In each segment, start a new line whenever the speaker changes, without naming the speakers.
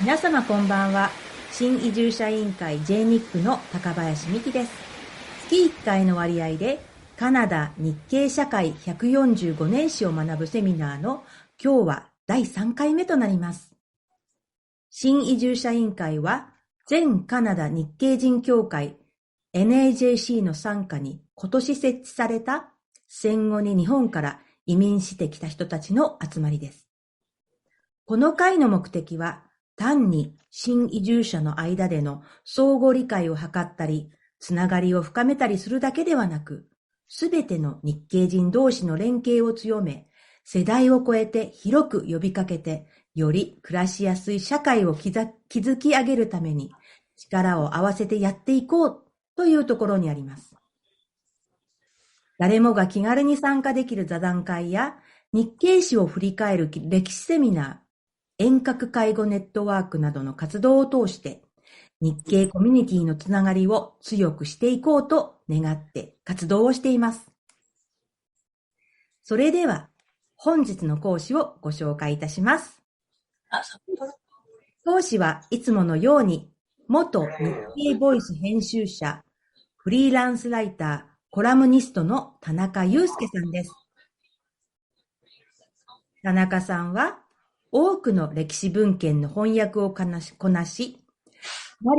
皆様こんばんは。新移住者委員会 JNIC の高林美希です。月1回の割合でカナダ日系社会145年史を学ぶセミナーの今日は第3回目となります。新移住者委員会は全カナダ日系人協会 NAJC の傘下に今年設置された戦後に日本から移民してきた人たちの集まりです。この会の目的は単に新移住者の間での相互理解を図ったり、つながりを深めたりするだけではなく、すべての日系人同士の連携を強め、世代を超えて広く呼びかけて、より暮らしやすい社会を築き上げるために、力を合わせてやっていこうというところにあります。誰もが気軽に参加できる座談会や、日系史を振り返る歴史セミナー、遠隔介護ネットワークなどの活動を通して、日系コミュニティのつながりを強くしていこうと願って活動をしています。それでは、本日の講師をご紹介いたします。講師はいつものように、元日系ボイス編集者、フリーランスライター、コラムニストの田中祐介さんです。田中さんは、多くの歴史文献の翻訳をこなし、マ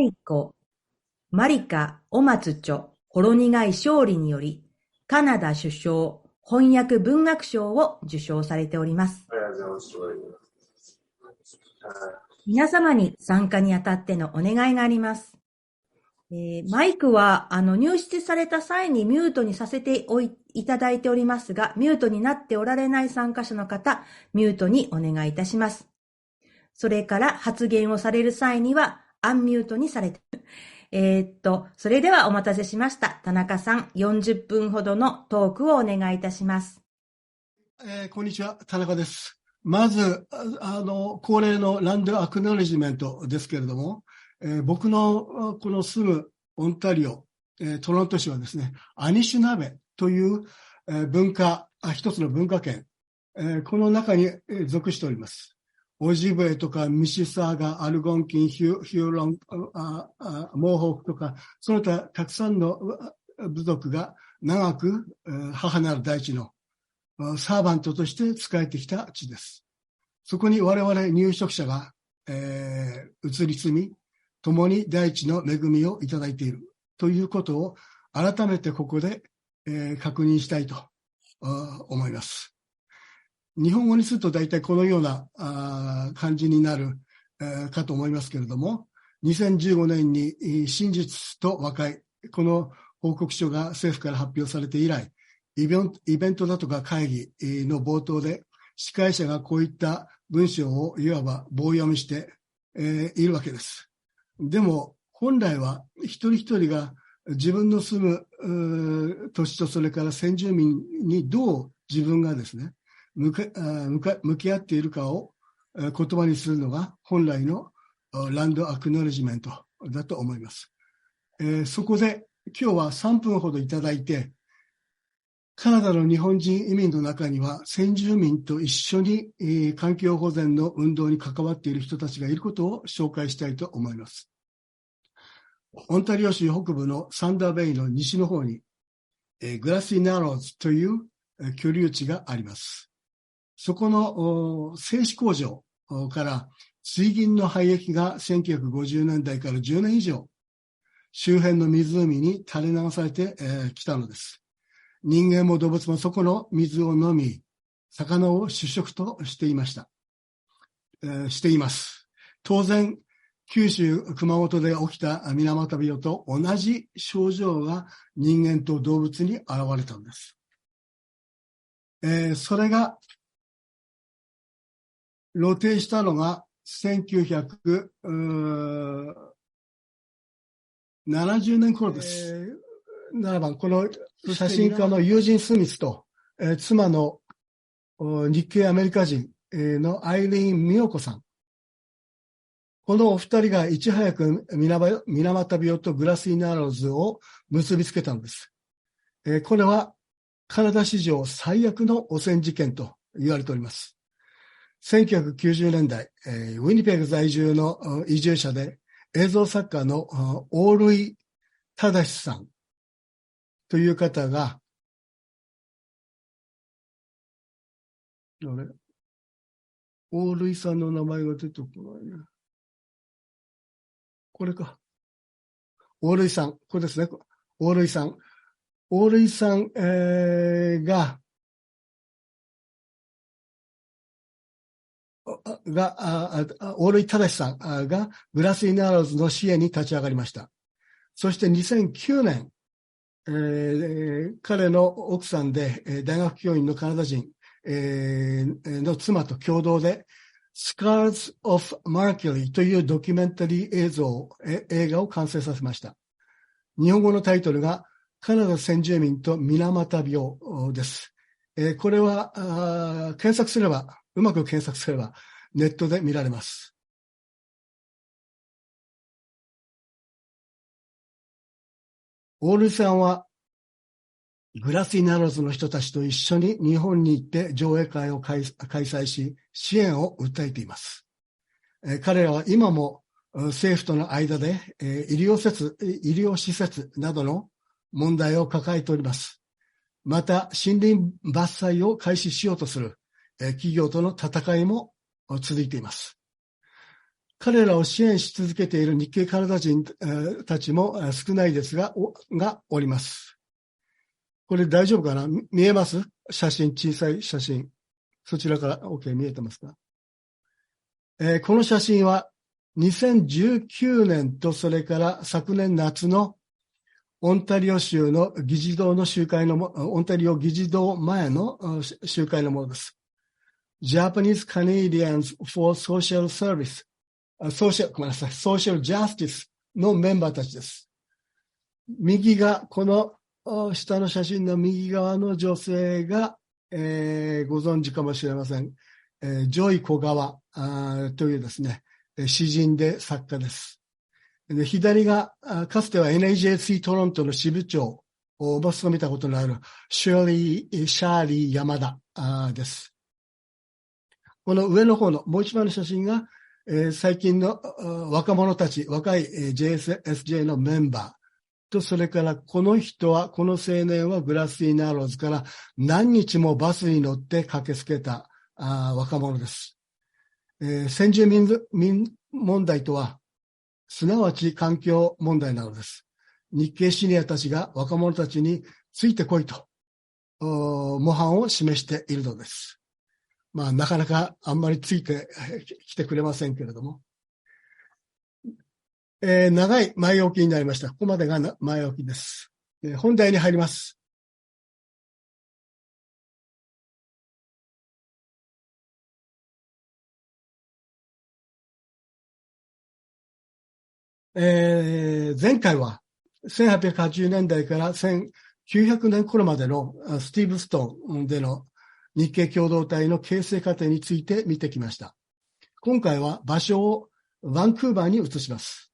リカ・オマツ著ほろ苦い勝利により、カナダ首相翻訳文学賞を受賞されております。皆様に参加にあたってのお願いがあります。マイクは入室された際にミュートにさせていただいておりますが、ミュートになっておられない参加者の方、ミュートにお願いいたします。それから発言をされる際には、アンミュートにされて、それではお待たせしました。田中さん、40分ほどのトークをお願いいたします。
こんにちは、田中です。まず、恒例のランドアクノレジメントですけれども、僕のこの住むオンタリオ、トロント市はですね、アニシュナベという一つの文化圏、この中に属しております。オジブエとかミシサーガ、アルゴンキン、ヒューロン、モーホークとか、その他たくさんの部族が長く母なる大地のサーバントとして仕えてきた地です。そこに我々入植者が、移り住み、共に大地の恵みをいただいているということを改めてここで、確認したいと思います。日本語にすると大体このような感じになる、かと思いますけれども、2015年に真実と和解、この報告書が政府から発表されて以来、イベントだとか会議の冒頭で司会者がこういった文章をいわば棒読みして、いるわけです。でも本来は一人一人が自分の住む土地とそれから先住民にどう自分がですね、向き合っているかを言葉にするのが本来のランドアクノレジメントだと思います。そこで今日は3分ほどいただいて、カナダの日本人移民の中には先住民と一緒に環境保全の運動に関わっている人たちがいることを紹介したいと思います。オンタリオ州北部のサンダーベイの西の方にグラシーナローズという居留地があります。そこの製紙工場から水銀の廃液が1950年代から10年以上周辺の湖に垂れ流されてきたのです。人間も動物もそこの水を飲み、魚を主食としています。当然、九州、熊本で起きた水俣病と同じ症状が人間と動物に現れたのです。それが露呈したのが1970年頃です。7番、この写真家のユージン・スミスと、妻の日系アメリカ人のアイリーン・ミヨコさん。このお二人がいち早く水俣病とグラシーナローズを結びつけたのです。これはカナダ史上最悪の汚染事件と言われております。1990年代、ウィニペグ在住の移住者で映像作家の大類正さんという方が、大類さんの名前が出てこないね。これか。大類さん。これですね。大類さん。大類さん、が、大類正さんがグラス・イン・アローズの支援に立ち上がりました。そして2009年、彼の奥さんで、大学教員のカナダ人、の妻と共同で Scars of Mercury というドキュメンタリー映画を完成させました。日本語のタイトルがカナダ先住民と水俣病です。これはうまく検索すればネットで見られます。オールさんはグラス・イン・アローズの人たちと一緒に日本に行って上映会を開催し、支援を訴えています。彼らは今も政府との間で医療施設などの問題を抱えております。また、森林伐採を開始しようとする企業との戦いも続いています。彼らを支援し続けている日系カナダ人たちも少ないですがおります。これ大丈夫かな？見えます？写真、小さい写真。そちらから OK 見えてますか？この写真は2019年とそれから昨年夏のオンタリオ州の議事堂の集会のオンタリオ議事堂前の集会のものです。Japanese Canadians for Social Service、ごめんなさい、Social Justice のメンバーたちです。右がこの下の写真の右側の女性が、ご存知かもしれません。ジョイ小川というですね、詩人で作家です。で左が、かつては NAJC トロントの支部長を務めたことのあるシャーリー山田です。この上の方のもう一番の写真が、最近の若者たち、若い JSSJ のメンバー、と、それからこの青年はグラス・イン・アローズから何日もバスに乗って駆けつけた若者です。先住民問題とは、すなわち環境問題なのです。日系シニアたちが若者たちについてこいと、模範を示しているのです。まあ、なかなかあんまりついてきてくれませんけれども。長い前置きになりました。ここまでが前置きです。本題に入ります。前回は1880年代から1900年頃までのスティーブストンでの日系共同体の形成過程について見てきました。今回は場所をバンクーバーに移します。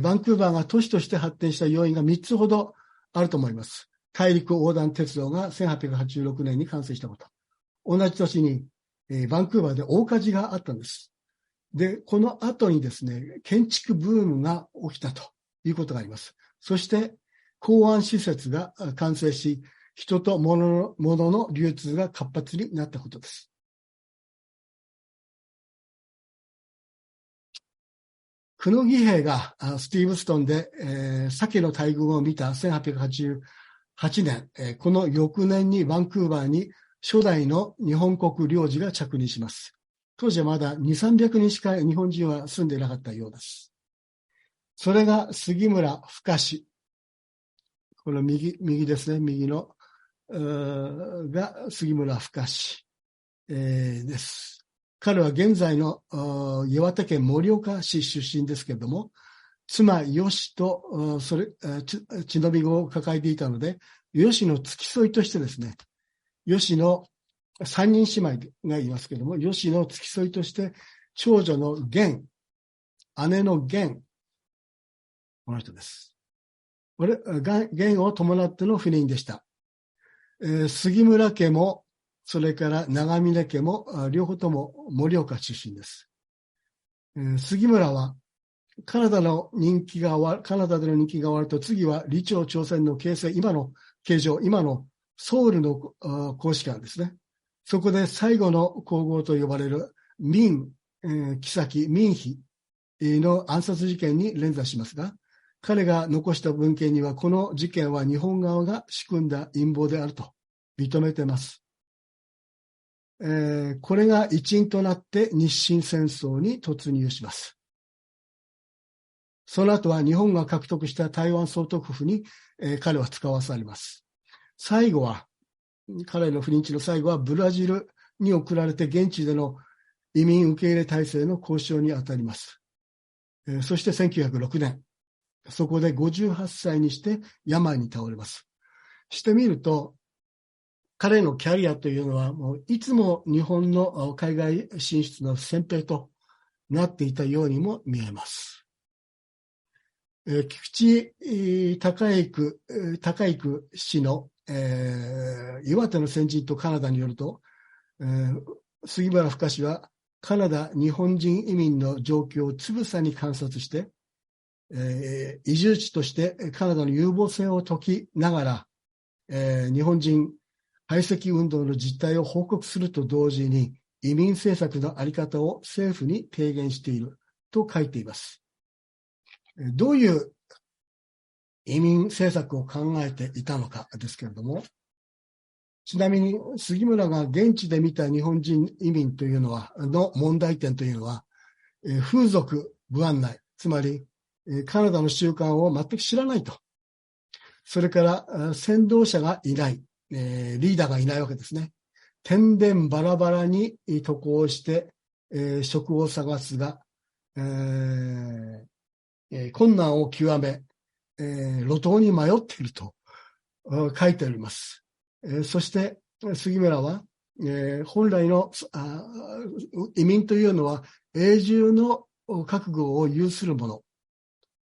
バンクーバーが都市として発展した要因が3つほどあると思います。大陸横断鉄道が1886年に完成したこと。同じ年に、バンクーバーで大火事があったんです。で、この後にですね、建築ブームが起きたということがあります。そして、港湾施設が完成し、人と物の流通が活発になったことです。クノギ兵がスティーブストンで、鮭の大群を見た1888年、この翌年にバンクーバーに初代の日本国領事が着任します。当時はまだ2、300人しか日本人は住んでいなかったようです。それが杉村深志。この右ですね、右の、が杉村深志、です。彼は現在の岩手県盛岡市出身ですけれども、妻、吉と、血のみ子を抱えていたので、吉の付き添いとしてですね、吉の三人姉妹がいますけれども、吉の付き添いとして、長女の源、姉の源、この人です。源を伴っての不妊でした。杉村家も、それから長峰家も両方とも盛岡出身です。杉村はカナダでの人気が終わると、次は李朝朝鮮の形成、今のソウルの公使館ですね。そこで最後の皇后と呼ばれる閔妃の暗殺事件に連座しますが、彼が残した文献にはこの事件は日本側が仕組んだ陰謀であると認めています。これが一因となって日清戦争に突入します。その後は日本が獲得した台湾総督府に、彼は使わされます。彼の不倫地の最後はブラジルに送られて現地での移民受け入れ体制の交渉に当たります。そして1906年、そこで58歳にして病に倒れます。してみると、彼のキャリアというのはもういつも日本の海外進出の先兵となっていたようにも見えます。菊池孝之氏の、岩手の先人とカナダによると、杉村深氏はカナダ日本人移民の状況をつぶさに観察して、移住地としてカナダの有望性を説きながら、日本人排斥運動の実態を報告すると同時に移民政策の在り方を政府に提言していると書いています。どういう移民政策を考えていたのかですけれども、ちなみに杉村が現地で見た日本人移民というのは、の問題点というのは、風俗不案内、つまりカナダの習慣を全く知らないと。それから先導者がいない、リーダーがいないわけですね。天然バラバラに渡航して、職を探すが、困難を極め、路頭に迷っていると書いてあります。そして杉村は、本来の移民というのは永住の覚悟を有するもの、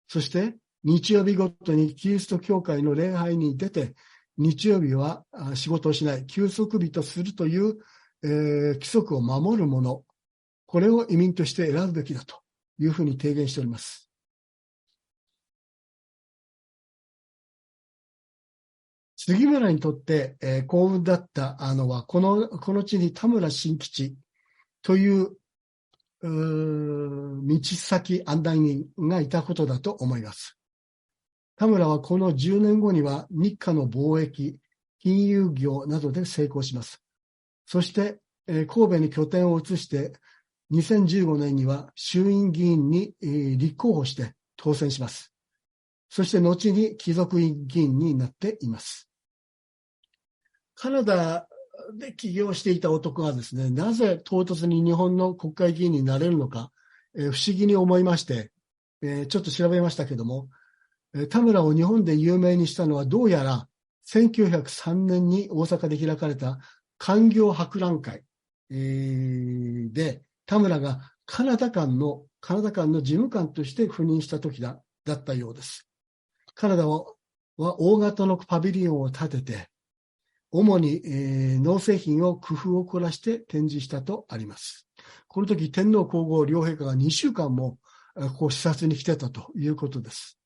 そして日曜日ごとにキリスト教会の礼拝に出て、日曜日は仕事をしない、休息日とするという、規則を守るもの、これを移民として選ぶべきだというふうに提言しております。杉村にとって、幸運だったのは、この地に田村新吉という道先案内人がいたことだと思います。田村はこの10年後には日華の貿易、金融業などで成功します。そして、神戸に拠点を移して2015年には衆院議員に、立候補して当選します。そして後に貴族院議員になっています。カナダで起業していた男がですね、なぜ唐突に日本の国会議員になれるのか、不思議に思いまして、ちょっと調べましたけども、田村を日本で有名にしたのはどうやら1903年に大阪で開かれた官業博覧会、で田村がカナダ館の事務官として赴任した時だったようです。カナダは大型のパビリオンを建てて、主に、農製品を工夫を凝らして展示したとあります。この時天皇皇后両陛下が2週間も視察に来てたということです。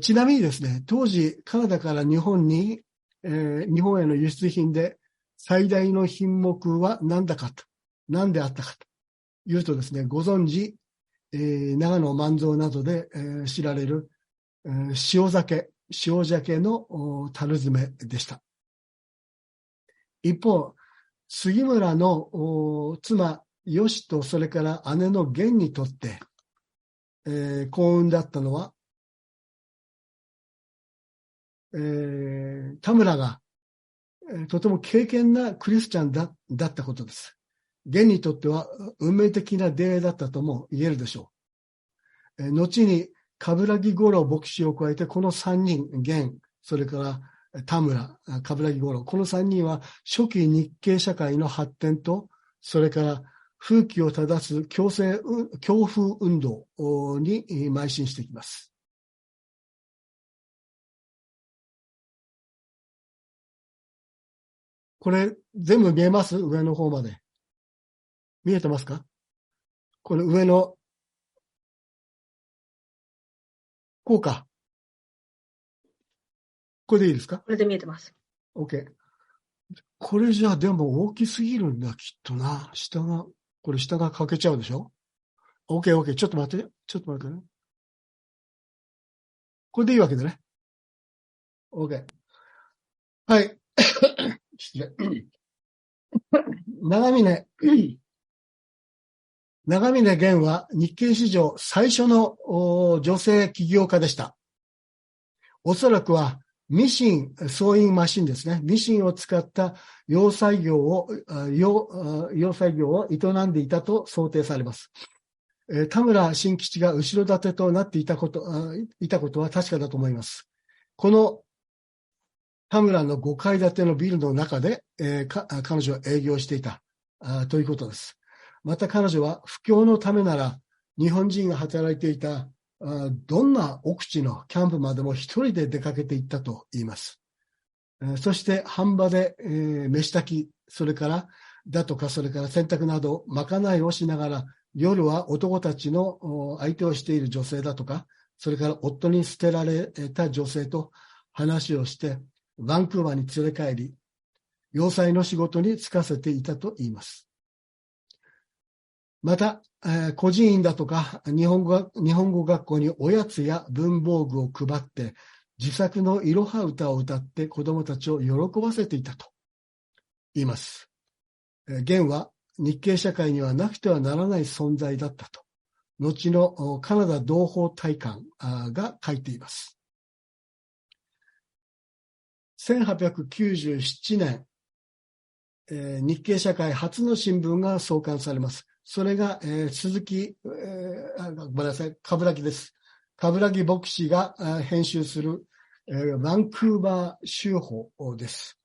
ちなみにですね、当時カナダから日本への輸出品で最大の品目は何であったかというとですね、ご存知、長野万蔵などで、知られる、塩鮭の樽詰めでした。一方、杉村の妻、吉とそれから姉の源にとって、幸運だったのは、田村が、とても敬虔なクリスチャンだったことです。源にとっては運命的な出会いだったとも言えるでしょう。後に冠城五郎牧師を加えて、この3人、源、それから田村、冠城五郎、この3人は初期日系社会の発展と、それから風紀を正す強風運動に邁進していきます。これ全部見えます？上の方まで。見えてますか？この上の、こうか。これでいいですか？
これで見えてます。
OK。これじゃあでも大きすぎるんだ、きっとな。これ下が欠けちゃうでしょ？ OK。ちょっと待って。ね。これでいいわけだね。OK。はい。失礼。長峰源は日系史上最初の女性起業家でした。おそらくはミシン、ソーイングマシンですね。ミシンを使った洋裁業を営んでいたと想定されます。田村新吉が後ろ盾となっていたことは確かだと思います。この田村の5階建てのビルの中で、彼女は営業していたということです。また彼女は布教のためなら日本人が働いていたどんな奥地のキャンプまでも一人で出かけていったと言います。そして飯場で飯炊き、それから洗濯などまかないをしながら夜は男たちの相手をしている女性だとか、それから夫に捨てられた女性と話をしてバンクーバーに連れ帰り、洋裁の仕事に就かせていたと言います。また、孤児院だとか日本語学校におやつや文房具を配って自作のいろは歌を歌って子どもたちを喜ばせていたと言います。源は日系社会にはなくてはならない存在だったと、後のカナダ同胞大館が書いています。1897年、日系社会初の新聞が創刊されます。それが、冠城です。冠城牧師が編集する、バンクーバー週報です。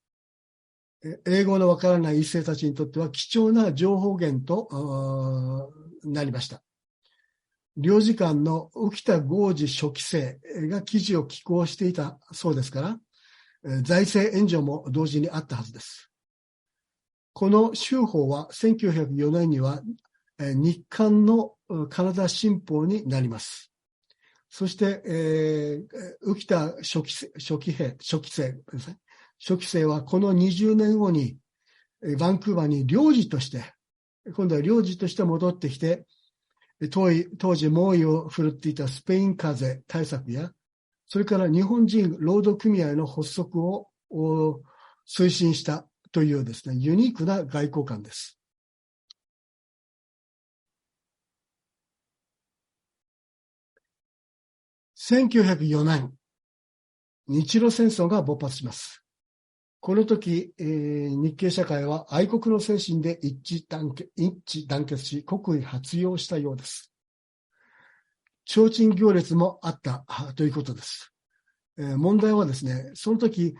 英語のわからない一世たちにとっては貴重な情報源となりました。領事館の浮田剛二書記生が記事を寄稿していたそうですから、財政援助も同時にあったはずです。この週報は1904年には日刊のカナダ新報になります。そして、浮田書記生はこの20年後にバンクーバーに今度は領事として戻ってきて、当時猛威を振るっていたスペイン風邪対策や、それから日本人労働組合の発足を推進したというですね、ユニークな外交官です。1904年、日露戦争が勃発します。この時、日系社会は愛国の精神で一致団結し、国威発揚したようです。提灯行列もあったということです。問題はですね、その時、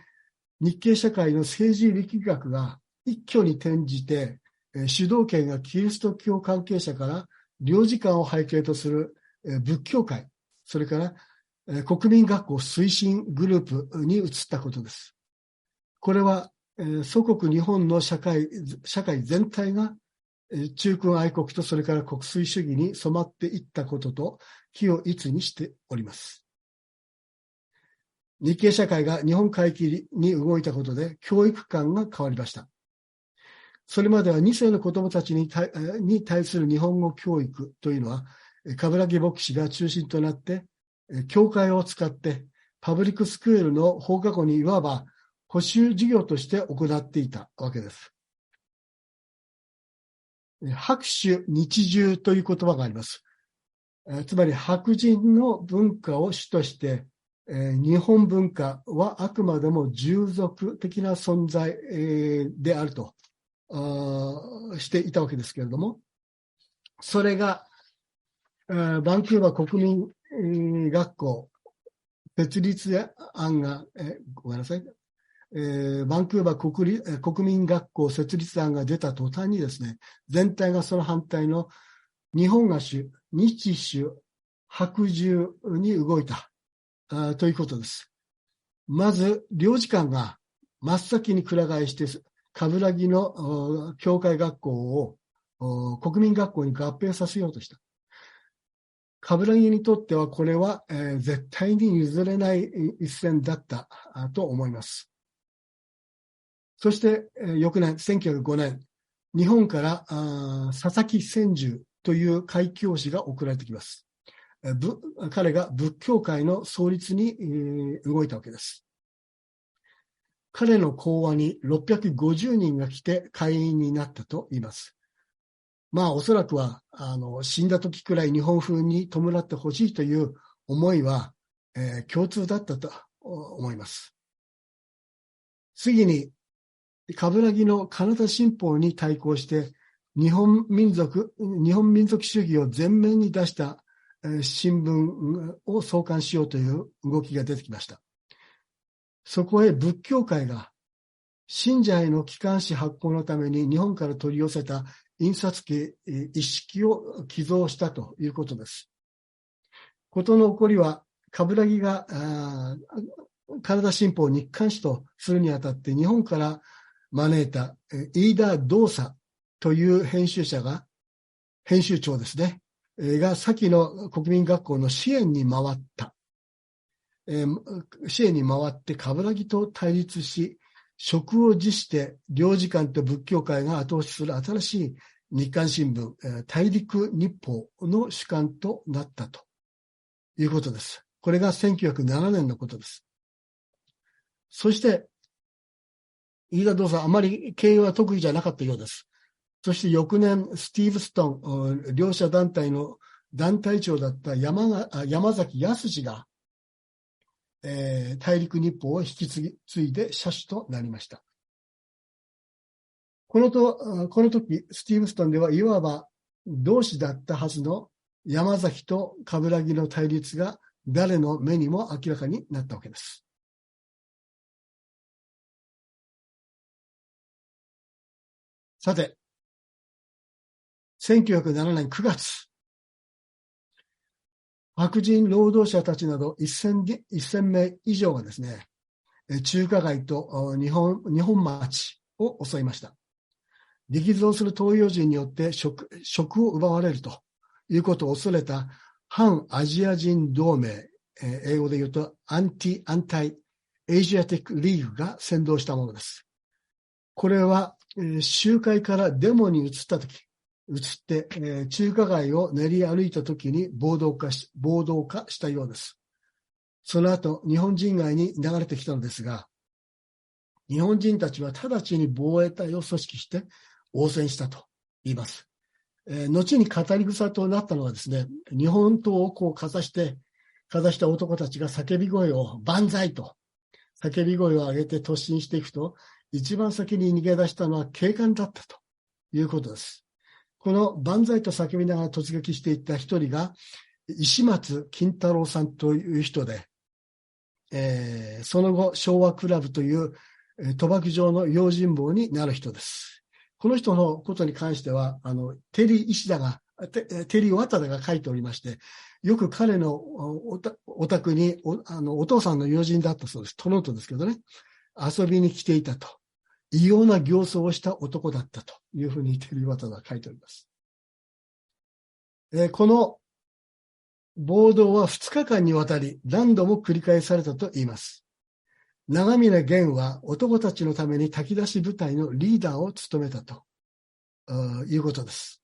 日系社会の政治力学が一挙に転じて、主導権がキリスト教関係者から領事館を背景とする仏教会、それから国民学校推進グループに移ったことです。これは祖国日本の社会全体が中君愛国とそれから国粋主義に染まっていったことと気を一にしております。日系社会が日本回帰に動いたことで教育観が変わりました。それまでは2世の子どもたちに対する日本語教育というのは、冠城牧師が中心となって、教会を使ってパブリックスクールの放課後にいわば補習授業として行っていたわけです。白州日従という言葉があります。つまり白人の文化を主として、日本文化はあくまでも従属的な存在、であるとしていたわけですけれども、それがバンクーバー国民学校設立案が、ごめんなさい、バンクーバー国民学校設立案が出た途端にですね、全体がその反対の日本画主、日主、白従に動いたということです。まず、領事館が真っ先にくら替えして冠城の教会学校を国民学校に合併させようとした。冠城にとってはこれは、絶対に譲れない一戦だったと思います。そして、翌年、1905年、日本から佐々木千住という開教師が送られてきます。彼が仏教界の創立に、動いたわけです。彼の講話に650人が来て会員になったと言います。まあおそらくは死んだ時くらい日本風に弔ってほしいという思いは、共通だったと思います。次に冠城のカナダ新報に対抗して日本民族主義を前面に出した新聞を創刊しようという動きが出てきました。そこへ仏教界が信者への機関紙発行のために日本から取り寄せた印刷機一式を寄贈したということです。事の起こりは、冠城がカナダ新報を日刊紙とするにあたって日本から招いた飯田道佐という編集長ですね、が先の国民学校の支援に回った。支援に回って冠城と対立し、職を辞して領事館と仏教界が後押しする新しい日刊新聞、大陸日報の主幹となったということです。これが1907年のことです。そして、飯田道さん、あまり経営は得意じゃなかったようです。そして翌年、スティーブ・ストン、両者団体の団体長だった山崎康が、大陸日報を引き継いで社主となりました。この時、スティーブ・ストンではいわば同志だったはずの山崎と冠城の対立が誰の目にも明らかになったわけです。さて、1907年9月、白人労働者たちなど1000名以上がですね、中華街と日本町を襲いました。激増する東洋人によって職を奪われるということを恐れた反アジア人同盟、英語で言うとアンタイエイジアティックリーグが先導したものです。これは、集会からデモに移って、中華街を練り歩いたときに暴動化したようです。その後、日本人街に流れてきたのですが、日本人たちは直ちに防衛隊を組織して応戦したと言います。後に語り草となったのはですね、日本刀をこうかざした男たちが叫び声を万歳と叫び声を上げて突進していくと、一番先に逃げ出したのは警官だったということです。この万歳と叫びながら突撃していった一人が石松金太郎さんという人で、その後昭和クラブという賭博場の用心棒になる人です。この人のことに関してはテリー・ワタダが書いておりまして、よく彼のお宅にお父さんの友人だったそうです。トロントですけどね、遊びに来ていたと。異様な形相をした男だったというふうにテリー・ワタダが書いております。この暴動は2日間にわたり何度も繰り返されたと言います。長峰源は男たちのために炊き出し部隊のリーダーを務めたということです。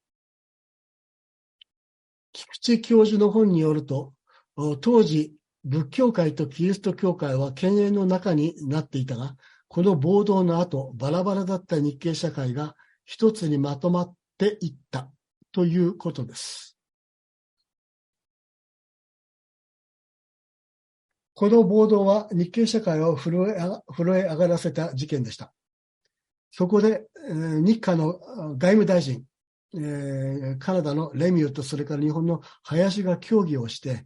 菊池教授の本によると、当時仏教界とキリスト教会は犬猿の中になっていたが、この暴動の後、バラバラだった日系社会が一つにまとまっていったということです。この暴動は日系社会を震え上がらせた事件でした。そこで、日韓の外務大臣、カナダのレミューとそれから日本の林が協議をして、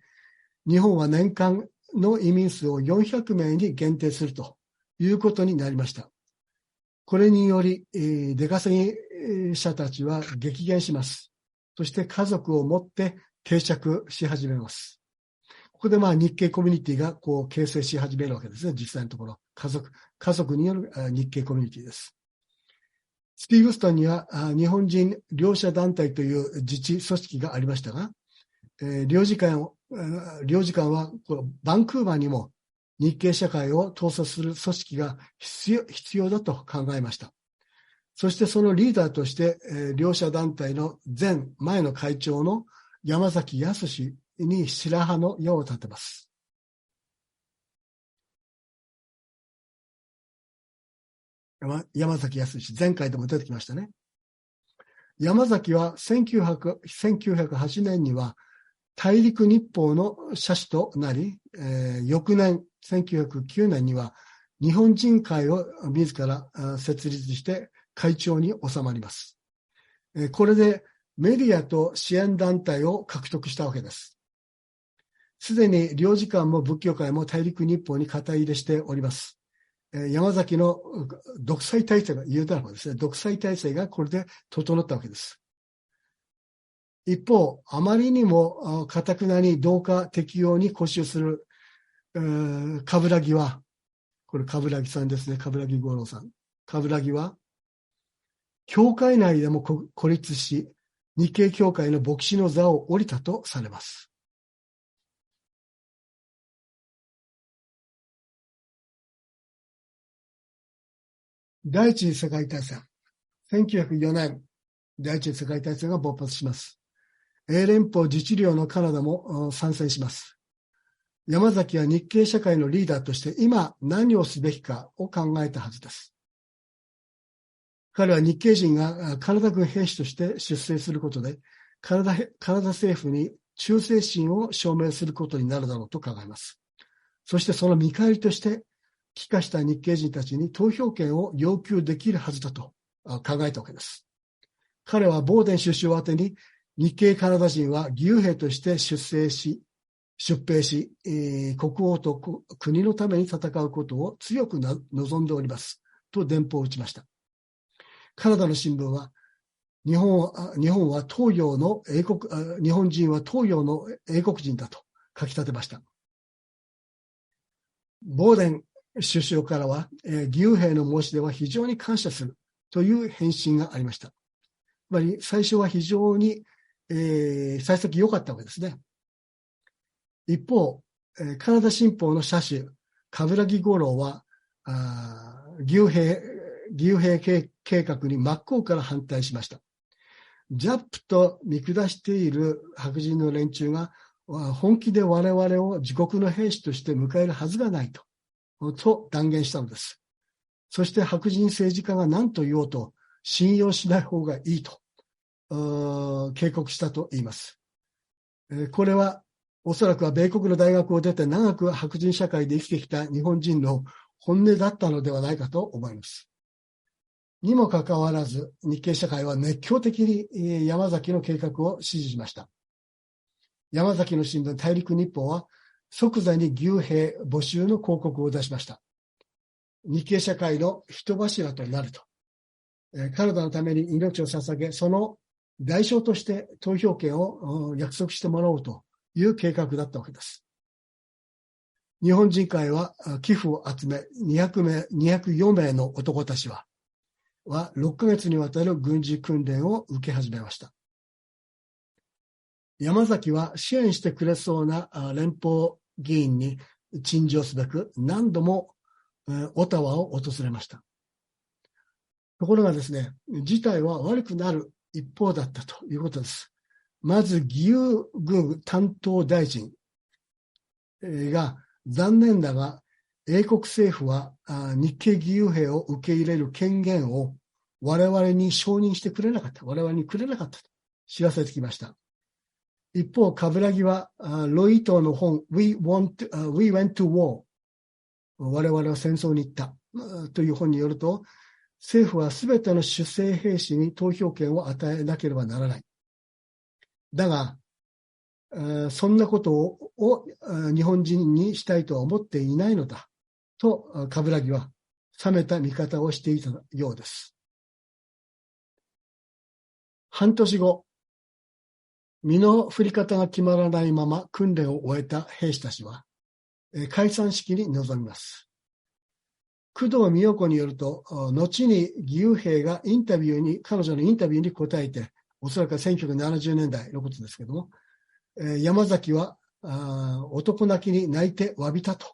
日本は年間の移民数を400名に限定するということになりました。これにより、出稼ぎ者たちは激減します。そして家族を持って定着し始めます。ここで日系コミュニティがこう形成し始めるわけですね、実際のところ。家族による日系コミュニティです。スティーブストンには日本人領者団体という自治組織がありましたが、領事館はバンクーバーにも日系社会を統率する組織が必要だと考えました。そしてそのリーダーとして、領者団体の前の会長の山崎康に白羽の矢を立てます。山崎康、前回でも出てきましたね。山崎は1908年には大陸日報の社主となり、翌年1909年には日本人会を自ら設立して会長に収まります。これでメディアと支援団体を獲得したわけです。すでに領事館も仏教会も大陸日報に肩入れしております。山崎の独裁体制が、言うたらですね、独裁体制がこれで整ったわけです。一方、あまりにも堅くなに同化適用に固執する、冠城は、これ冠城さんですね、冠城五郎さん。冠城は、教会内でも孤立し、日系教会の牧師の座を降りたとされます。第一次世界大戦。1904年、第一次世界大戦が勃発します。英連邦自治領のカナダも参戦します。山崎は日系社会のリーダーとして今何をすべきかを考えたはずです。彼は日系人がカナダ軍兵士として出征することで、カナダ政府に忠誠心を証明することになるだろうと考えます。そしてその見返りとして、帰化した日系人たちに投票権を要求できるはずだと考えたわけです。彼はボーデン首相宛てに日系カナダ人は義勇兵として出兵し、国王と国のために戦うことを強く望んでおりますと電報を打ちました。カナダの新聞は日本人は東洋の英国人だと書き立てました。ボーデン首相からは、義勇兵の申し出は非常に感謝するという返信がありました。つまり最初は非常に、幸先良かったわけですね。一方、カナダ新報の社主、冠城五郎は義勇兵計画に真っ向から反対しました。ジャップと見下している白人の連中が本気で我々を自国の兵士として迎えるはずがないと断言したのです。そして白人政治家が何と言おうと信用しない方がいいと警告したと言います。これはおそらくは米国の大学を出て長く白人社会で生きてきた日本人の本音だったのではないかと思います。にもかかわらず日系社会は熱狂的に山崎の計画を支持しました。山崎の新聞大陸日報は即座に義勇兵募集の広告を出しました。日系社会の人柱となると。カナダのために命を捧げ、その代償として投票権を約束してもらおうという計画だったわけです。日本人会は寄付を集め、204名の男たちは6ヶ月にわたる軍事訓練を受け始めました。山崎は支援してくれそうな連邦議員に陳情すべく何度もオタワを訪れました。ところがですね、事態は悪くなる一方だったということです。まず義勇軍担当大臣が残念だが英国政府は日系義勇兵を受け入れる権限を我々に承認してくれなかった。我々にくれなかったと知らせてきました。一方、冠城はロイトの本 We Went to War 我々は戦争に行ったという本によると、政府はすべての主征兵士に投票権を与えなければならない。だが、そんなことを日本人にしたいとは思っていないのだと冠城は冷めた見方をしていたようです。半年後、身の振り方が決まらないまま訓練を終えた兵士たちは解散式に臨みます。工藤美代子によると、後に義勇兵が彼女のインタビューに答えて、おそらくは1970年代のことですけども、山崎は男泣きに泣いて詫びたと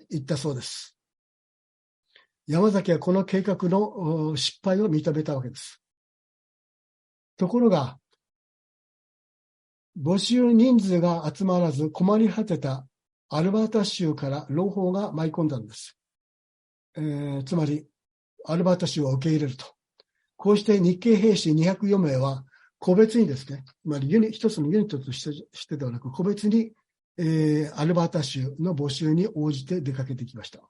言ったそうです。山崎はこの計画の失敗を認めたわけです。ところが、募集人数が集まらず困り果てたアルバータ州から朗報が舞い込んだんです。つまり、アルバータ州を受け入れると。こうして日系兵士204名は個別にですね、つまり一つのユニットとしてではなく、個別に、アルバータ州の募集に応じて出かけてきました。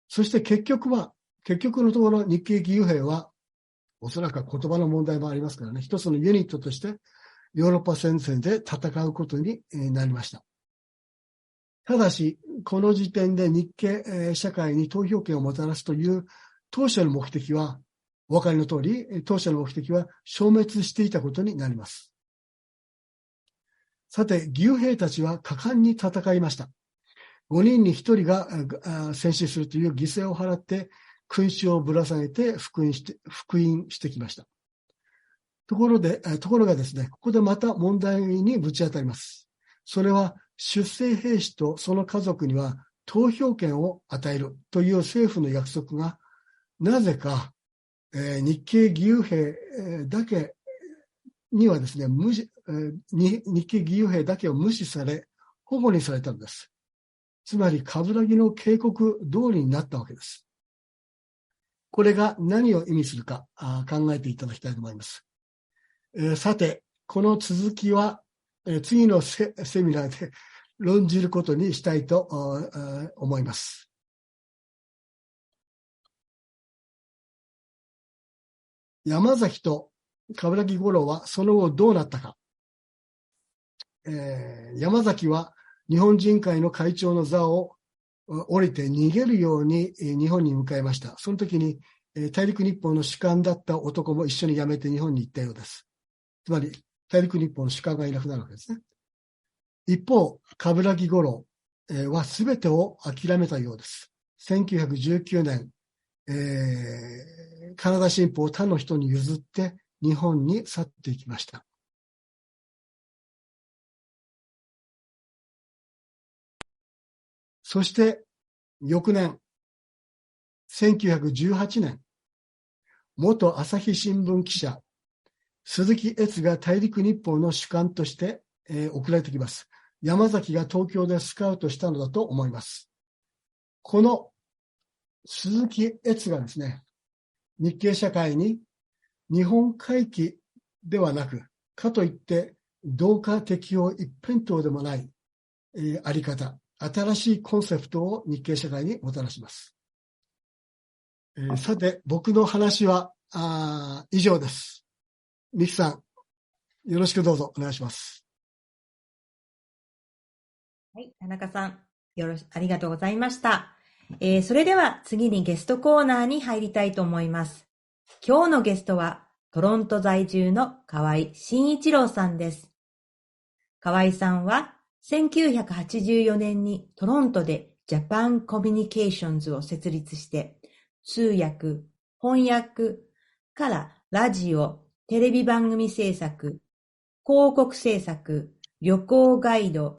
そして結局のところ日系義勇兵は、おそらくは言葉の問題もありますからね、一つのユニットとしてヨーロッパ戦線で戦うことになりました。ただし、この時点で日系社会に投票権をもたらすという当初の目的は、お分かりの通り、当初の目的は消滅していたことになります。さて、義勇兵たちは果敢に戦いました。5人に1人が戦死するという犠牲を払って勲章をぶら下げて復員してきました。ところがですね、ここでまた問題にぶち当たります。それは出征兵士とその家族には投票権を与えるという政府の約束がなぜか日系義勇兵だけにはですね、日系義勇兵だけを無視され、保護にされたのです。つまり、冠城の警告通りになったわけです。これが何を意味するか考えていただきたいと思います。さて、この続きは次のセミナーで論じることにしたいと思います。山崎と冠城五郎はその後どうなったか。山崎は日本人会の会長の座を降りて逃げるように日本に向かいました。その時に大陸日報の主幹だった男も一緒に辞めて日本に行ったようです。つまり大陸日報の主幹がいなくなるわけですね。一方、冠城五郎は全てを諦めたようです。1919年、カナダ新報を他の人に譲って日本に去っていきました。そして翌年、1918年、元朝日新聞記者、鈴木悦が大陸日報の主幹として、送られてきます。山崎が東京でスカウトしたのだと思います。この鈴木悦がですね、日系社会に日本回帰ではなく、かといって同化適用一辺倒でもない、あり方、新しいコンセプトを日系社会にもたらします。さて、僕の話は以上です。ミキさん、よろしくどうぞお願いします。
はい、田中さん、ありがとうございました。それでは次にゲストコーナーに入りたいと思います。今日のゲストはトロント在住の河合慎一郎さんです。河合さんは1984年にトロントでジャパンコミュニケーションズを設立して、通訳、翻訳からラジオ、テレビ番組制作、広告制作、旅行ガイド、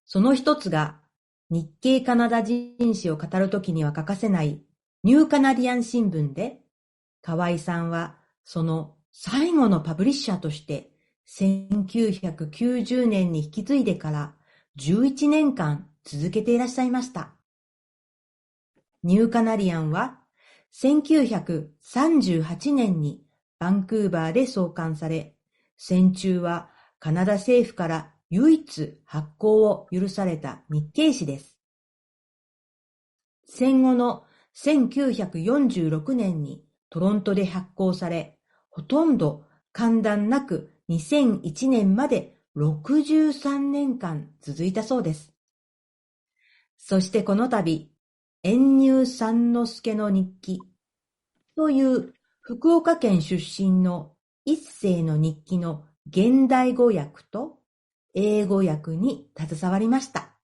その一つが日系カナダ人史を語るときには欠かせないニューカナディアン新聞で、河合さんはその最後のパブリッシャーとして1990年に引き継いでから11年間続けていらっしゃいました。ニューカナディアンは1938年にバンクーバーで創刊され、戦中はカナダ政府から唯一発行を許された日系誌です。戦後の1946年にトロントで発行され、ほとんど間断なく2001年まで63年間続いたそうです。そしてこの度、遠入三之助の日記という福岡県出身の一世の日記の現代語訳と英語訳に携わりました。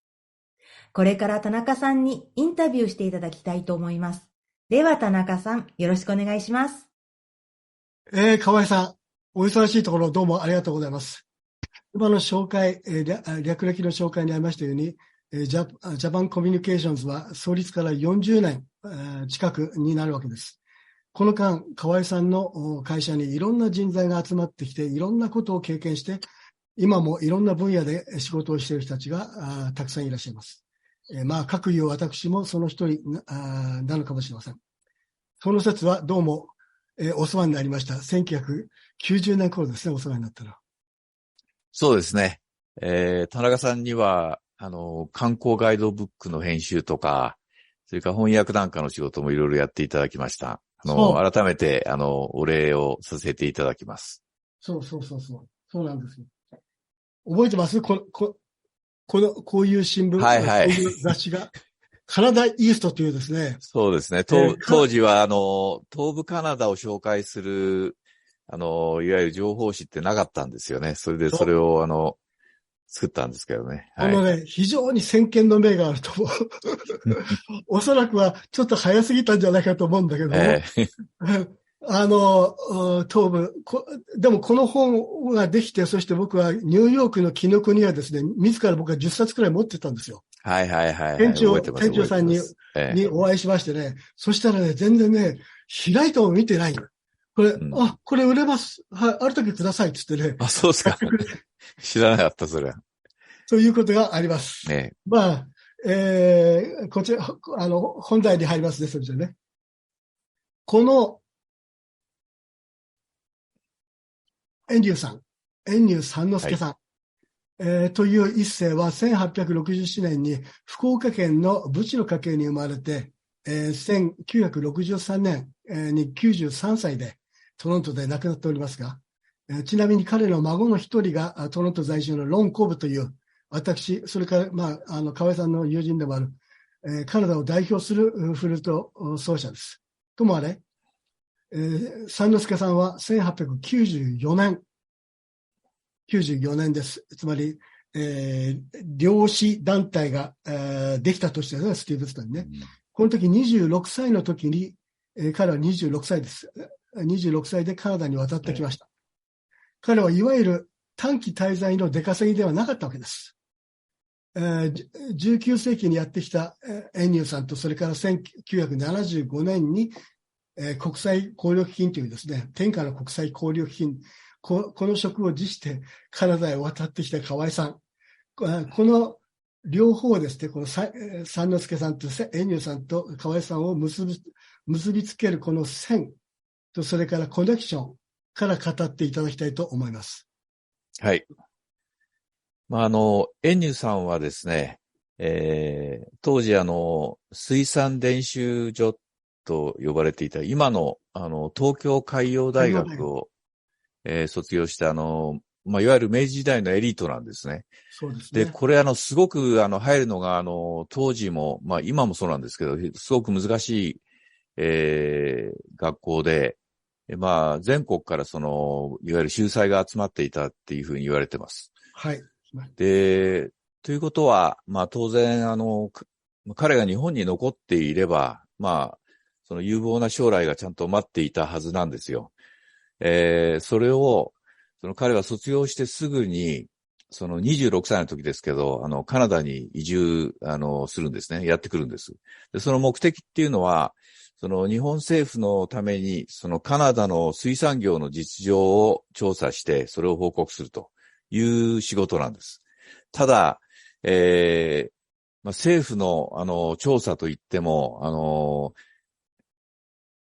これから田中さんにインタビューしていただきたいと思います。では田中さん、よろしくお願いします。
河合さん、お忙しいところどうもありがとうございます。今の紹介、略歴の紹介にありましたように、ジャパンコミュニケーションズは創立から40年近くになるわけです。この間、河合さんの会社にいろんな人材が集まってきて、いろんなことを経験して、今もいろんな分野で仕事をしている人たちがたくさんいらっしゃいます。各有私もその一人なのかもしれません。その説はどうも、お世話になりました。1990年頃ですね、お世話になったのは。
そうですね。田中さんには、観光ガイドブックの編集とか、それから翻訳なんかの仕事もいろいろやっていただきました。改めて、お礼をさせていただきます。
そうなんですよ。覚えてます？こういう新聞、
はいはい、
こういう雑誌が。カナダイーストというですね。
そうですね。当時は、東部カナダを紹介する、いわゆる情報誌ってなかったんですよね。それでそれを、作ったんですけどね。
はい、非常に先見の明があると思う。おそらくはちょっと早すぎたんじゃないかと思うんだけども。東部でもこの本ができて、そして僕はニューヨークの紀ノ国屋ですね、自ら僕は10冊くらい持ってたんですよ。
はいはいはい。
店長さんにお会いしましてね、そしたらね、全然ね、開いても見てない。これ、これ売れます。はい、ある時くださいって言ってね。
あ、そうですか。知らなかった、それは。
そういうことがあります。
ね、
こちら、本題に入りますね、それじゃね。この、遠入三之助さん。という一世は1867年に福岡県の武士の家系に生まれて、1963年に93歳でトロントで亡くなっておりますが、ちなみに彼の孫の一人がトロント在住のロン・コーブという、私、それから、河合さんの友人でもある、カナダを代表するフルート奏者です。ともあれ、三之助さんは1894年です。つまり、漁師団体が、できた年ですね、スティーブンストンにね。この時26歳の時に、彼は26歳です。26歳でカナダに渡ってきました。彼はいわゆる短期滞在の出稼ぎではなかったわけです。19世紀にやってきたエンニューさんと、それから1975年に、国際協力金というですね、天下の国際協力金、この職を辞してカナダへ渡ってきた河合さん。この両方ですね、この三之助さんとエンニューさんと河合さんを結びつけるこの線と、それからコネクションから語っていただきたいと思います。
はい。エンニューさんはですね、当時水産練習所と呼ばれていた今の東京海洋大学を卒業したいわゆる明治時代のエリートなんですね。
そうですね。
で、これすごく入るのが当時も、今もそうなんですけど、すごく難しい、学校で、全国からいわゆる秀才が集まっていたっていうふうに言われてます。
はい。
で、ということは、当然彼が日本に残っていれば、その有望な将来がちゃんと待っていたはずなんですよ。それを、彼は卒業してすぐに、26歳の時ですけど、カナダに移住、するんですね。やってくるんです。で、その目的っていうのは、日本政府のために、カナダの水産業の実情を調査して、それを報告するという仕事なんです。ただ、政府の、調査といっても、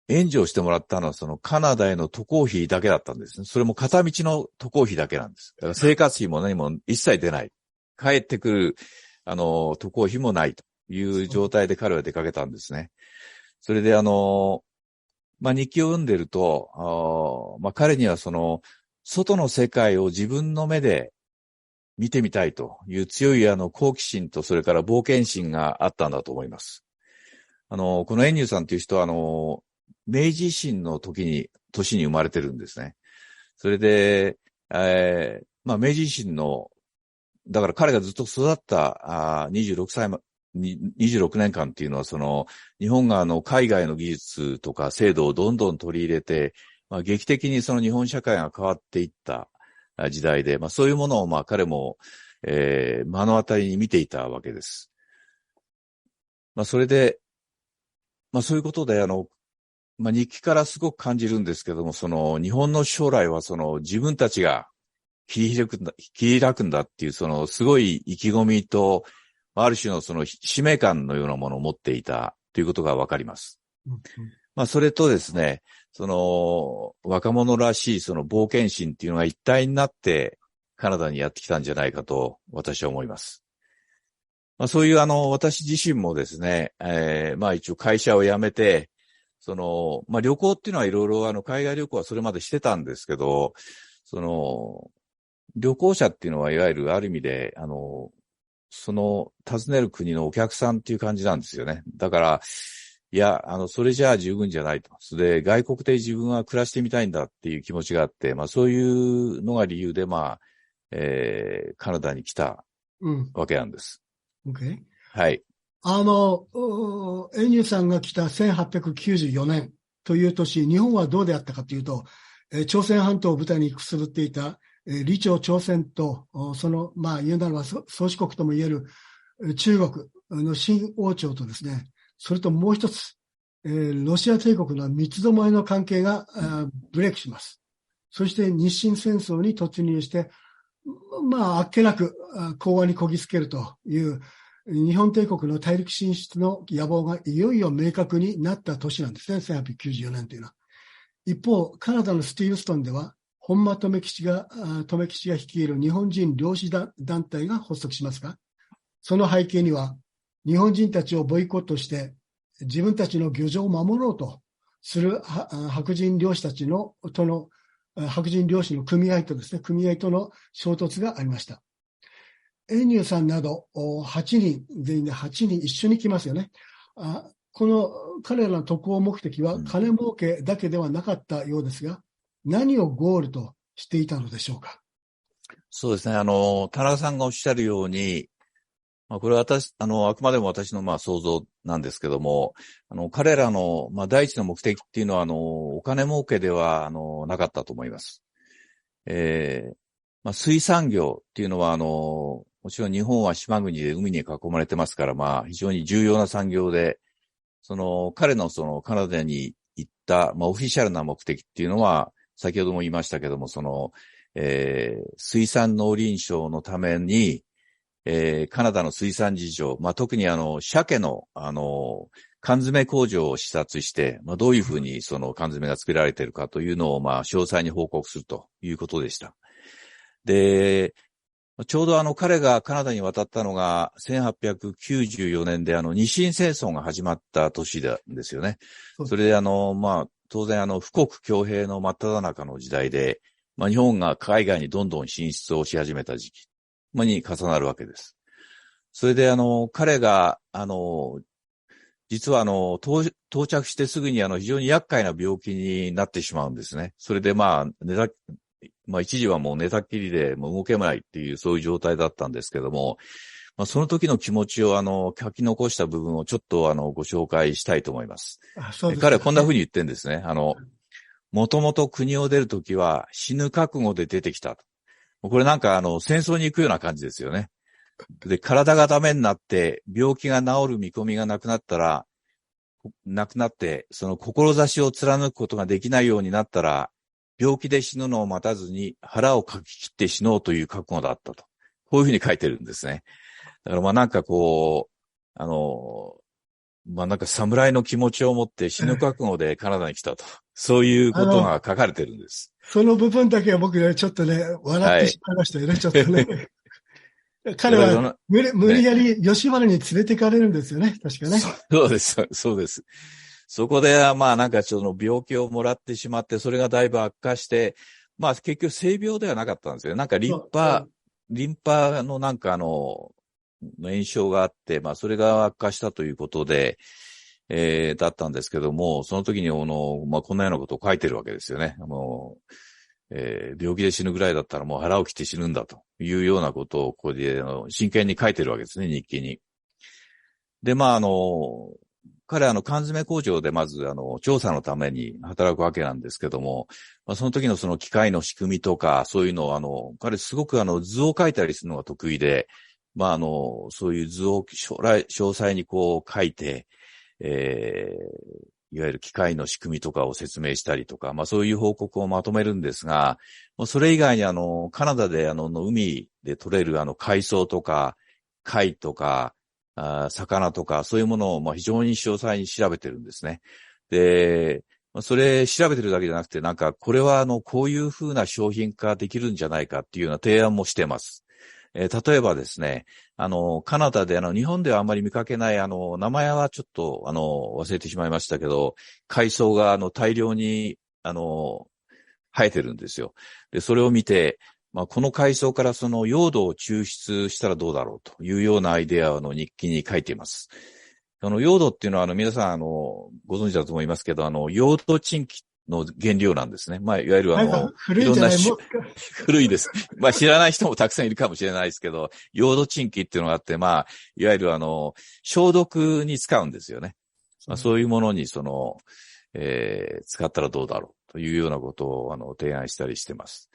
援助をしてもらったのはカナダへの渡航費だけだったんですね。それも片道の渡航費だけなんです。だから生活費も何も一切出ない。帰ってくる、渡航費もないという状態で彼は出かけたんですね。それで日記を読んでると、彼には外の世界を自分の目で見てみたいという強い好奇心と、それから冒険心があったんだと思います。このエンニューさんという人は明治維新の年に生まれてるんですね。それで、まあ、明治維新の、だから彼がずっと育った26年間っていうのは、日本が海外の技術とか制度をどんどん取り入れて、まあ、劇的にその日本社会が変わっていった時代で、まあ、そういうものをまあ彼も、目の当たりに見ていたわけです。まあ、それで、まあ、そういうことで、まあ、日記からすごく感じるんですけども、日本の将来は自分たちが切り開くんだっていう、すごい意気込みと、ある種の使命感のようなものを持っていたということがわかります。まあ、それとですね、若者らしい冒険心っていうのが一体になってカナダにやってきたんじゃないかと私は思います。まあ、そういう私自身もですね、まあ一応会社を辞めて、まあ旅行っていうのはいろいろ海外旅行はそれまでしてたんですけど、旅行者っていうのはいわゆるある意味で、訪ねる国のお客さんっていう感じなんですよね。だから、いや、それじゃあ十分じゃないと。で、外国で自分は暮らしてみたいんだっていう気持ちがあって、まあそういうのが理由で、まあ、カナダに来たわけなんです。
OK。
はい。
エニューさんが来た1894年という年、日本はどうであったかというと、朝鮮半島を舞台にくすぶっていた、李朝朝鮮と、まあ言うならば宗主国とも言える中国の新王朝とですね、それともう一つ、ロシア帝国の三つどもえの関係がブレイクします。そして日清戦争に突入して、まああっけなく講和にこぎつけるという日本帝国の大陸進出の野望がいよいよ明確になった年なんですね、1894年というのは。一方、カナダのスティールストンでは、本間留吉が率いる日本人漁師団体が発足しますが、その背景には、日本人たちをボイコットして、自分たちの漁場を守ろうとする白人漁師白人漁師の組合との衝突がありました。エニューさんなど全員で8人一緒に来ますよね。この彼らの渡航目的は金儲けだけではなかったようですが、何をゴールとしていたのでしょうか。
そうですね。田中さんがおっしゃるように、まあ、これはあくまでも私のまあ想像なんですけども、彼らのまあ第一の目的っていうのは、お金儲けではなかったと思います。まあ、水産業っていうのはもちろん日本は島国で海に囲まれてますから、まあ非常に重要な産業で、彼のカナダに行った、まあオフィシャルな目的っていうのは、先ほども言いましたけども、水産農林省のために、カナダの水産事情、まあ特に鮭の缶詰工場を視察して、まあどういうふうに缶詰が作られているかというのをまあ詳細に報告するということでした。で、ちょうど彼がカナダに渡ったのが1894年で日清戦争が始まった年なんですよね。それでまあ当然富国強兵の真っ只中の時代で、まあ日本が海外にどんどん進出をし始めた時期に重なるわけです。それで彼が実は到着してすぐに非常に厄介な病気になってしまうんですね。それでまあ一時はもう寝たっきりでもう動けないっていうそういう状態だったんですけども、まあその時の気持ちを書き残した部分をちょっとご紹介したいと思います。
そうですね。
彼はこんな風に言ってるんですね。もともと国を出る時は死ぬ覚悟で出てきたと。これなんか戦争に行くような感じですよね。で、体がダメになって病気が治る見込みがなくなって、その志を貫くことができないようになったら、病気で死ぬのを待たずに腹をかき切って死のうという覚悟だったと。こういうふうに書いてるんですね。だからまあなんかこう、まあなんか侍の気持ちを持って死ぬ覚悟でカナダに来たと。そういうことが書かれてるんです。
その部分だけは僕ね、ちょっとね、笑ってしまいましたよね、ちょっとね。彼は無理やり吉原に連れて行かれるんですよね、確かね。
そうです、そうです。そこで、まあなんかその病気をもらってしまって、それがだいぶ悪化して、まあ結局性病ではなかったんですよ。なんかリンパのなんか炎症があって、まあそれが悪化したということで、だったんですけども、その時にまあこんなようなことを書いてるわけですよね。病気で死ぬぐらいだったらもう腹を切って死ぬんだというようなことをここで真剣に書いてるわけですね、日記に。で、彼は缶詰工場でまず調査のために働くわけなんですけども、その時のその機械の仕組みとか、そういうのを彼すごく図を描いたりするのが得意で、そういう図を詳細にこう書いて、いわゆる機械の仕組みとかを説明したりとか、そういう報告をまとめるんですが、それ以外にカナダで海で取れる海藻とか、貝とか、魚とか、そういうものを非常に詳細に調べてるんですね。で、それ調べてるだけじゃなくて、これはこういう風な商品化できるんじゃないかっていうような提案もしてます。例えばですね、カナダで日本ではあんまり見かけない名前はちょっと忘れてしまいましたけど、海藻が大量に生えてるんですよ。で、それを見て、この海藻からその用土を抽出したらどうだろうというようなアイデアを日記に書いています。用土っていうのは皆さんご存知だと思いますけど、用土沈気の原料なんですね。いわゆる
古いんじゃないも
古いです。知らない人もたくさんいるかもしれないですけど、用土沈気っていうのがあって、いわゆる消毒に使うんですよね。そういうものに使ったらどうだろうというようなことを提案したりしてます。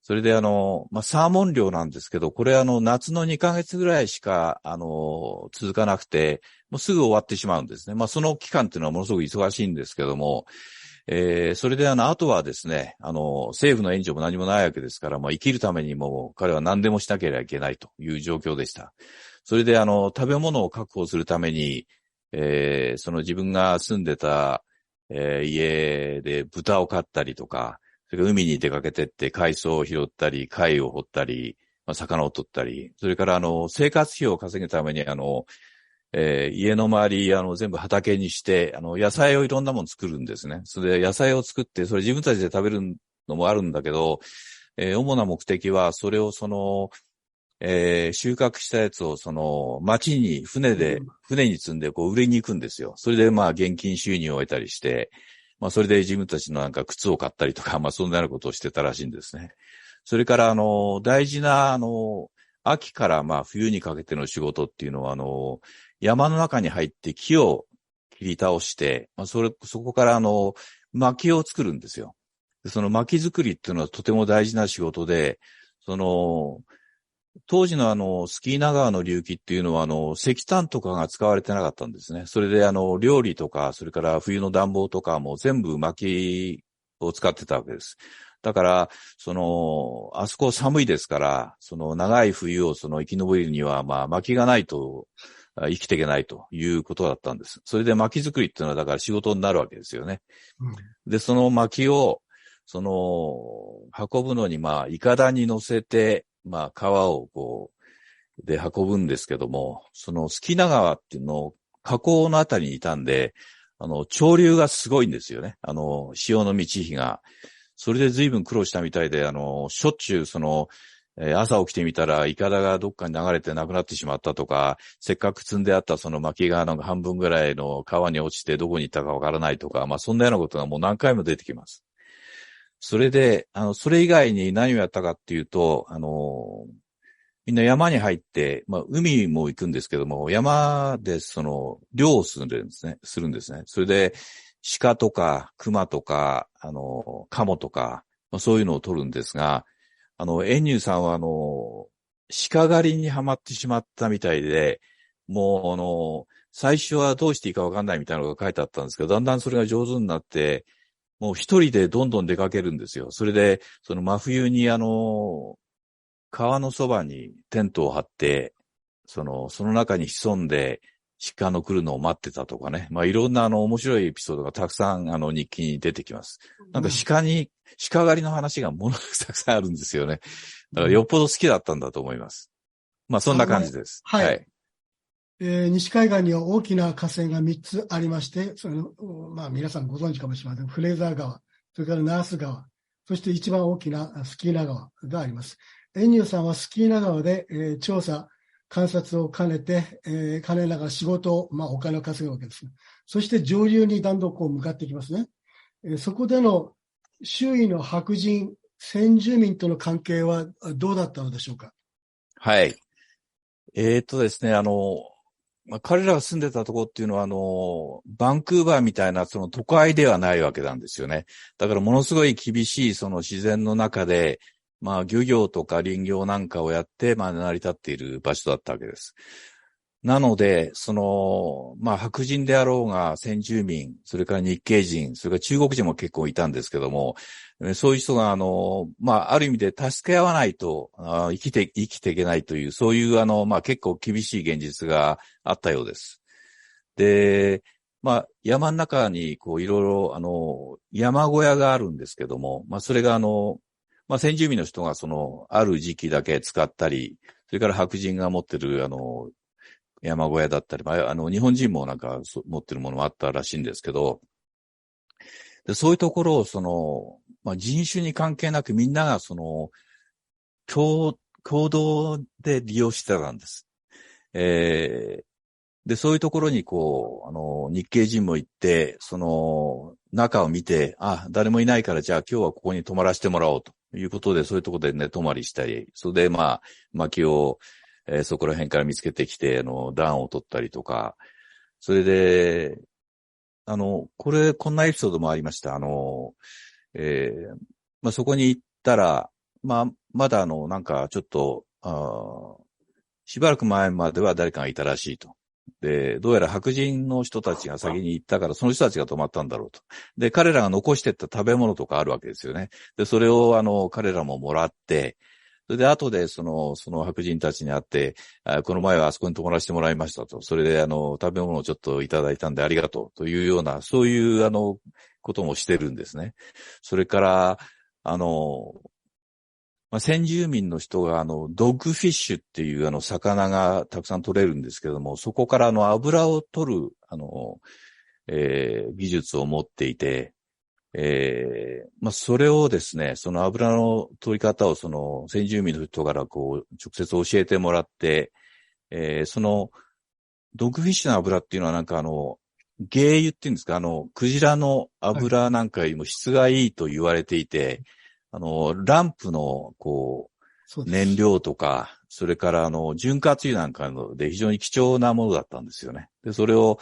それでサーモン漁なんですけど、これ夏の2ヶ月ぐらいしか、続かなくて、もうすぐ終わってしまうんですね。その期間っていうのはものすごく忙しいんですけども、それであとはですね、政府の援助も何もないわけですから、生きるためにも彼は何でもしなければいけないという状況でした。それで食べ物を確保するために、その自分が住んでた、家で豚を飼ったりとか、それから海に出かけてって海藻を拾ったり、貝を掘ったり、魚を取ったり、それから生活費を稼ぐために家の周り全部畑にして野菜をいろんなもの作るんですね。それで野菜を作ってそれ自分たちで食べるのもあるんだけど、主な目的はそれを収穫したやつを町に船に積んでこう売りに行くんですよ。それで現金収入を得たりして、それで自分たちの靴を買ったりとか、そんなようなことをしてたらしいんですね。それから大事な秋から冬にかけての仕事っていうのは山の中に入って木を切り倒して、そこから薪を作るんですよ。でその薪作りっていうのはとても大事な仕事で、当時のスキーナ川の流域っていうのは石炭とかが使われてなかったんですね。それで料理とか、それから冬の暖房とかも全部薪を使ってたわけです。だから、あそこ寒いですから、長い冬を生き延びるには、薪がないと生きていけないということだったんです。それで薪作りっていうのはだから仕事になるわけですよね。で、その薪を、運ぶのにいかだに乗せて、川をで運ぶんですけども、スキナ川っていうのを河口のあたりにいたんで、潮流がすごいんですよね。潮の満ち干が。それで随分苦労したみたいで、しょっちゅう朝起きてみたら、イカダがどっかに流れてなくなってしまったとか、せっかく積んであった薪が半分ぐらいの川に落ちてどこに行ったかわからないとか、そんなようなことがもう何回も出てきます。それで、それ以外に何をやったかっていうと、みんな山に入って、海も行くんですけども、山で猟をするんですね。それで、鹿とか、熊とか、カモとか、そういうのを取るんですが、エンニューさんは鹿狩りにはまってしまったみたいで、もう最初はどうしていいかわかんないみたいなのが書いてあったんですけど、だんだんそれが上手になって、もう一人でどんどん出かけるんですよ。それで、真冬に川のそばにテントを張って、その中に潜んで、鹿の来るのを待ってたとかね。いろんな面白いエピソードがたくさん日記に出てきます。鹿狩りの話がものすごくたくさんあるんですよね。だからよっぽど好きだったんだと思います。そんな感じです。
はい。西海岸には大きな河川が3つありまして、皆さんご存知かもしれません。フレーザー川、それからナース川、そして一番大きなスキーナ川があります。エンニューさんはスキーナ川で、調査、観察を兼ねながら仕事を、お金を稼ぐわけです。そして上流にだんだん向かっていきますね。そこでの周囲の白人、先住民との関係はどうだったのでしょうか？
はい。ですね、彼らが住んでたところっていうのは、バンクーバーみたいなその都会ではないわけなんですよね。だからものすごい厳しいその自然の中で、漁業とか林業なんかをやって、成り立っている場所だったわけです。なので、白人であろうが先住民、それから日系人、それから中国人も結構いたんですけども、そういう人が、ある意味で助け合わないと、生きていけないという、そういう、結構厳しい現実があったようです。で、山の中に、いろいろ、山小屋があるんですけども、それが、先住民の人が、ある時期だけ使ったり、それから白人が持ってる、山小屋だったり、日本人もなんか持ってるものもあったらしいんですけど、でそういうところを人種に関係なくみんなが共同で利用してたんです。で、そういうところに日系人も行って、中を見て、誰もいないからじゃあ今日はここに泊まらせてもらおうということで、そういうところで寝泊まりしたり、それで薪をそこら辺から見つけてきて、暖を取ったりとか、それで、こんなエピソードもありました。そこに行ったら、まだなんかちょっと、しばらく前までは誰かがいたらしいと。で、どうやら白人の人たちが先に行ったから、その人たちが泊まったんだろうと。で、彼らが残してった食べ物とかあるわけですよね。で、それを彼らももらって、それで後でその白人たちに会って、この前はあそこに泊まらせてもらいましたと。それで食べ物をちょっといただいたんでありがとうというような、そういうこともしてるんですね。それから、先住民の人がドッグフィッシュっていう魚がたくさん取れるんですけども、そこから油を取る技術を持っていて、それをですね、その油の取り方を先住民の人から直接教えてもらって、そのドッグフィッシュの油っていうのはなんか鯨油っていうんですか、クジラの油なんかよりも質がいいと言われていて、ランプの燃料とか、それから潤滑油なんかので非常に貴重なものだったんですよね。で、それを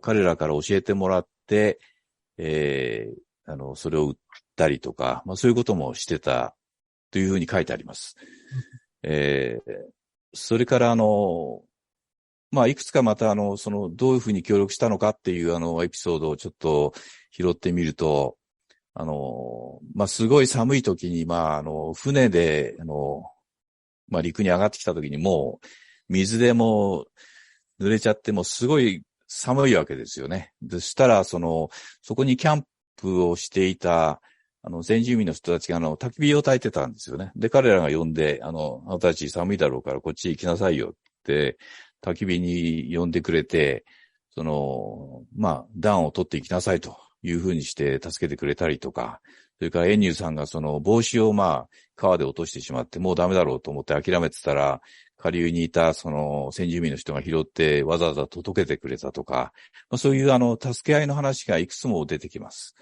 彼らから教えてもらって、それを売ったりとか、そういうこともしてたというふうに書いてあります。それからいくつかまたどういうふうに協力したのかっていうエピソードをちょっと拾ってみると、すごい寒い時に、船で、陸に上がってきた時にもう、水でもう濡れちゃってもすごい寒いわけですよね。そしたら、そこにキャンプをしていた、先住民の人たちが焚き火を焚いてたんですよね。で、彼らが呼んで、あなたたち寒いだろうからこっち行きなさいよって、焚き火に呼んでくれて、暖を取っていきなさいというふうにして助けてくれたりとか、それからエンニューさんが帽子を川で落としてしまってもうダメだろうと思って諦めてたら、下流にいた先住民の人が拾ってわざわざ届けてくれたとか、そういう助け合いの話がいくつも出てきます。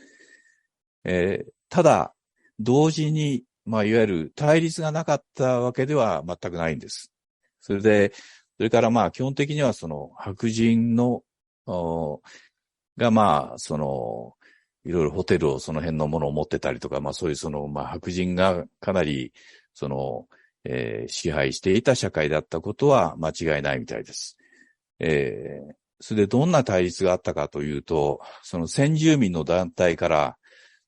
ただ、同時に、いわゆる対立がなかったわけでは全くないんです。それから基本的には白人の、がいろいろホテルをその辺のものを持ってたりとか、そういう白人がかなり、支配していた社会だったことは間違いないみたいです。それでどんな対立があったかというと、先住民の団体から、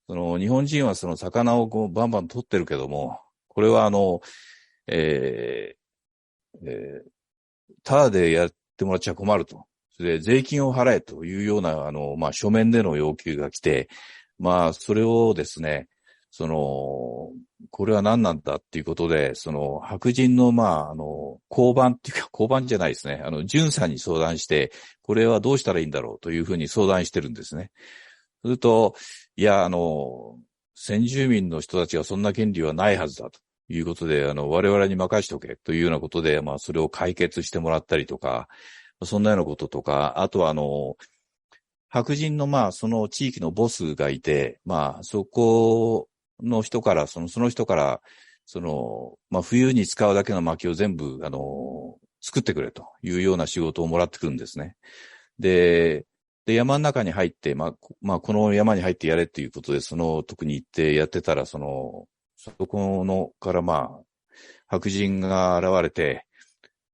日本人は魚をバンバン取ってるけども、これはただでやってもらっちゃ困ると。それで税金を払えというような、書面での要求が来て、それをですね、これは何なんだっていうことで、白人の、交番っていうか、交番じゃないですね。巡査に相談して、これはどうしたらいいんだろうというふうに相談してるんですね。すると、いや、先住民の人たちはそんな権利はないはずだということで、我々に任しておけというようなことで、それを解決してもらったりとか、そんなようなこととか、あとは白人のその地域のボスがいて、そこの人から、その人から、冬に使うだけの薪を全部、作ってくれというような仕事をもらってくるんですね。で、山の中に入って、この山に入ってやれっていうことで、その特に行ってやってたら、そこのから、白人が現れて、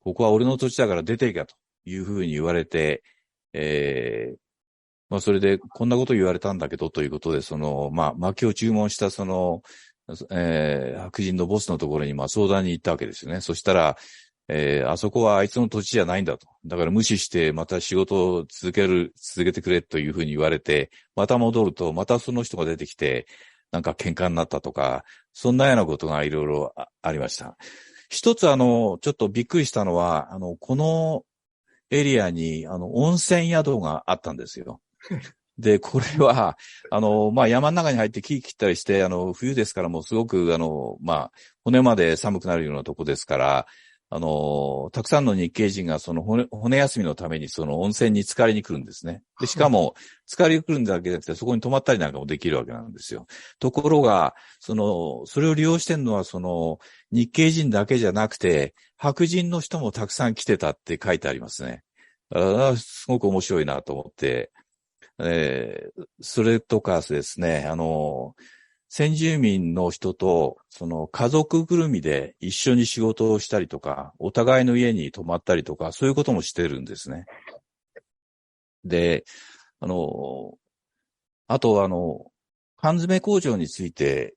ここは俺の土地だから出ていけというふうに言われて、それで、こんなこと言われたんだけど、ということで、薪を注文した白人のボスのところに、相談に行ったわけですよね。そしたら、あそこはあいつの土地じゃないんだと。だから無視して、また仕事を続けてくれというふうに言われて、また戻ると、またその人が出てきて、なんか喧嘩になったとか、そんなようなことがいろいろありました。一つちょっとびっくりしたのは、このエリアに、温泉宿があったんですよ。で、これは、山の中に入って木切ったりして、冬ですからもうすごく、骨まで寒くなるようなとこですから、たくさんの日系人がその骨休みのためにその温泉に浸かりに来るんですね。で、しかも、浸かりに来るんだけじゃなくて、そこに泊まったりなんかもできるわけなんですよ。ところが、それを利用してるのは、日系人だけじゃなくて、白人の人もたくさん来てたって書いてありますね。すごく面白いなと思って、それとかですね、先住民の人と、家族ぐるみで一緒に仕事をしたりとか、お互いの家に泊まったりとか、そういうこともしてるんですね。で、あと、缶詰工場について、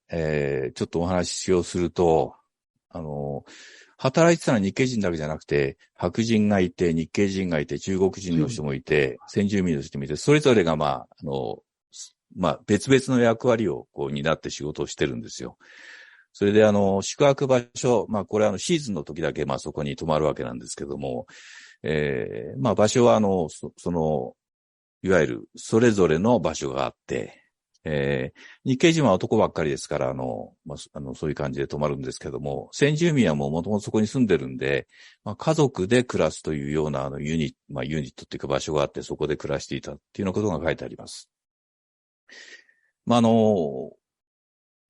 ちょっとお話をすると、働いてたのは日系人だけじゃなくて、白人がいて、日系人がいて、中国人の人もいて、先住民の人もいて、それぞれが別々の役割を担って仕事をしてるんですよ。それで宿泊場所、これシーズンの時だけそこに泊まるわけなんですけども、場所はいわゆるそれぞれの場所があって、日系人は男ばっかりですから、そういう感じで泊まるんですけども、先住民はもともとそこに住んでるんで、家族で暮らすというようなユニットっていうか場所があって、そこで暮らしていたっていうようなことが書いてあります。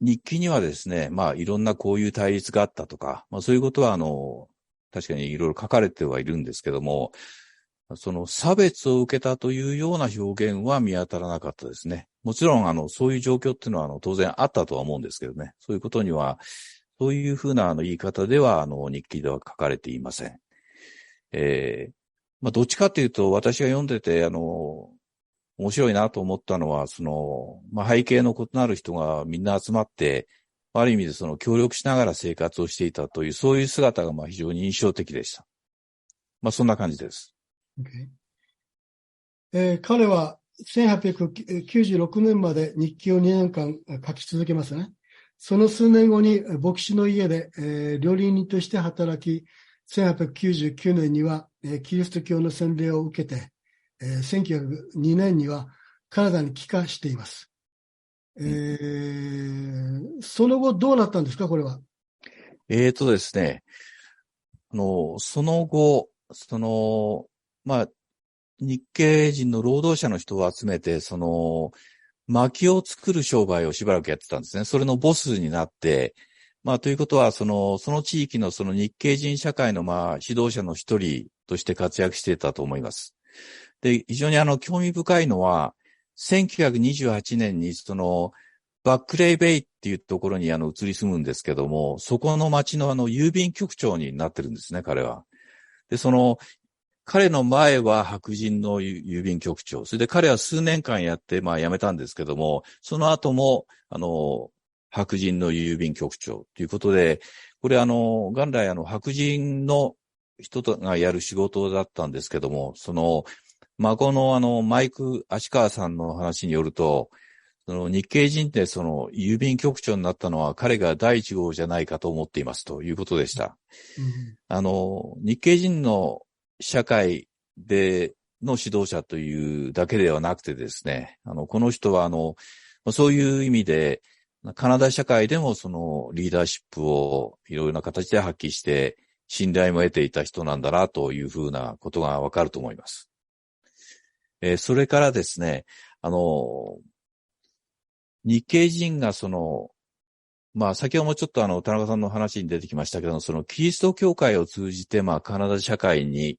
日記にはですね、いろんなこういう対立があったとか、そういうことは確かにいろいろ書かれてはいるんですけども、その差別を受けたというような表現は見当たらなかったですね。もちろんそういう状況っていうのは当然あったとは思うんですけどね。そういうことには、そういうふうな言い方では日記では書かれていません。どっちかというと私が読んでて面白いなと思ったのは、背景の異なる人がみんな集まって、ある意味で協力しながら生活をしていたという、そういう姿が非常に印象的でした。そんな感じです。
彼は1896年まで日記を2年間書き続けますね。その数年後に牧師の家で、料理人として働き、1899年には、キリスト教の洗礼を受けて、1902年にはカナダに帰化しています。その後どうなったんですか、これは。
ですね、その後、日系人の労働者の人を集めて、薪を作る商売をしばらくやってたんですね。それのボスになって、ということは、その地域の日系人社会の指導者の一人として活躍していたと思います。で、非常に興味深いのは、1928年にバックレイベイっていうところに移り住むんですけども、そこの町の郵便局長になってるんですね、彼は。で、彼の前は白人の郵便局長。それで彼は数年間やって、辞めたんですけども、その後も、白人の郵便局長ということで、これ元来白人の人がやる仕事だったんですけども、孫のマイク・足川さんの話によると、日系人って郵便局長になったのは彼が第一号じゃないかと思っていますということでした。日系人の社会での指導者というだけではなくてですね、この人はそういう意味で、カナダ社会でもリーダーシップをいろいろな形で発揮して、信頼も得ていた人なんだなというふうなことがわかると思います。それからですね、日系人がまあ、先ほどもちょっと田中さんの話に出てきましたけど、そのキリスト教会を通じて、まあ、カナダ社会に、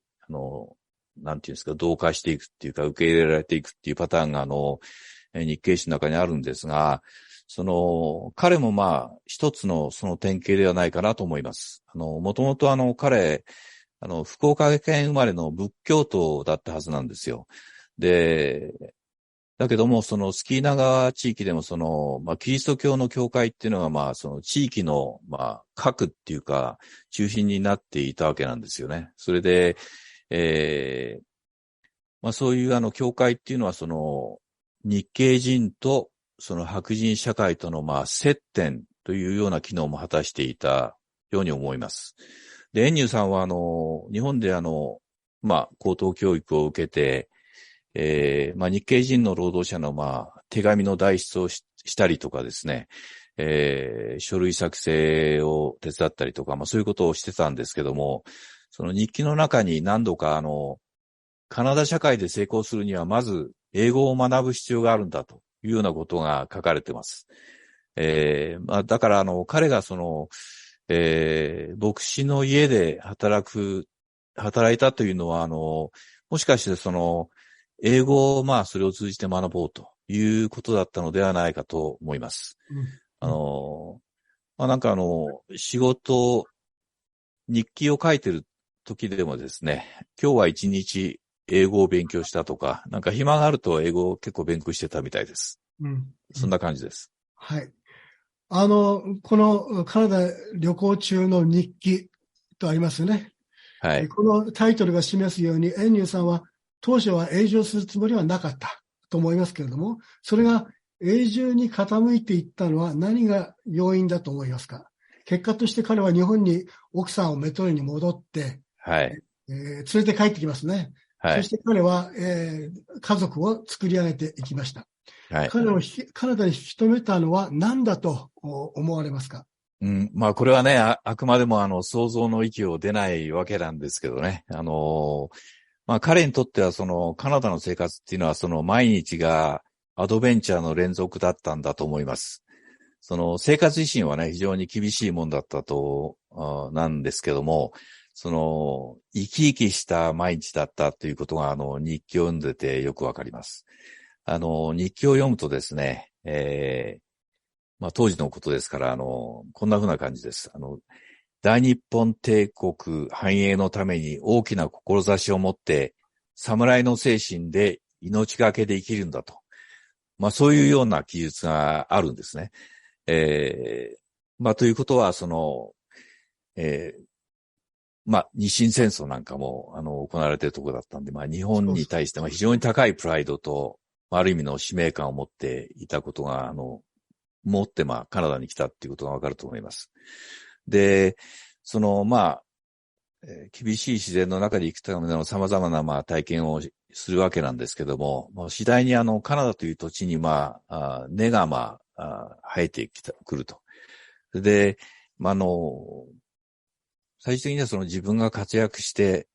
なんていうんですか、同化していくっていうか、受け入れられていくっていうパターンが、日系史の中にあるんですが、彼もまあ、一つのその典型ではないかなと思います。もともと彼、福岡県生まれの仏教徒だったはずなんですよ。で、だけども、そのスキーナ川地域でもまあ、キリスト教の教会っていうのが、まあ、その地域の、まあ、核っていうか、中心になっていたわけなんですよね。それで、まあ、そういう教会っていうのは、日系人と、白人社会との、まあ、接点というような機能も果たしていたように思います。で、エンニューさんは、日本でまあ、高等教育を受けて、まあ、日系人の労働者の、まあ、手紙の代筆をしたりとかですね、書類作成を手伝ったりとか、まあ、そういうことをしてたんですけども、その日記の中に何度かカナダ社会で成功するには、まず英語を学ぶ必要があるんだというようなことが書かれています。まあ、だから彼が牧師の家で働いたというのは、もしかして英語をまあそれを通じて学ぼうということだったのではないかと思います。まあなんか仕事、日記を書いてる時でもですね、今日は一日英語を勉強したとか、なんか暇があると英語を結構勉強してたみたいです。そんな感じです。
はい。このカナダ旅行中の日記とありますよね。
はい。
このタイトルが示すように、エンニューさんは当初は永住するつもりはなかったと思いますけれども、それが永住に傾いていったのは何が要因だと思いますか？結果として彼は日本に奥さんをメトロに戻って、
はい。
連れて帰ってきますね。はい。そして彼は、家族を作り上げていきました。はい。彼をカナダに引き止めたのは何だと思われますか？
まあこれはね、あくまでも想像の域を出ないわけなんですけどね。まあ彼にとってはカナダの生活っていうのは毎日がアドベンチャーの連続だったんだと思います。生活自身はね、非常に厳しいもんだったなんですけども、生き生きした毎日だったということが日記を読んでてよくわかります。日記を読むとですね、まあ当時のことですから、こんな風な感じです。大日本帝国繁栄のために大きな志を持って、侍の精神で命がけで生きるんだと。まあそういうような記述があるんですね。まあということは、まあ日清戦争なんかも行われているところだったんで、まあ日本に対して非常に高いプライドと、ある意味の使命感を持っていたことが、持ってまあカナダに来たっていうことがわかると思います。で、まあ、厳しい自然の中で生きたための様々なまあ体験をするわけなんですけども、次第にカナダという土地にまあ、根がまあ、生えてくると。で、まあ最終的には自分が活躍して、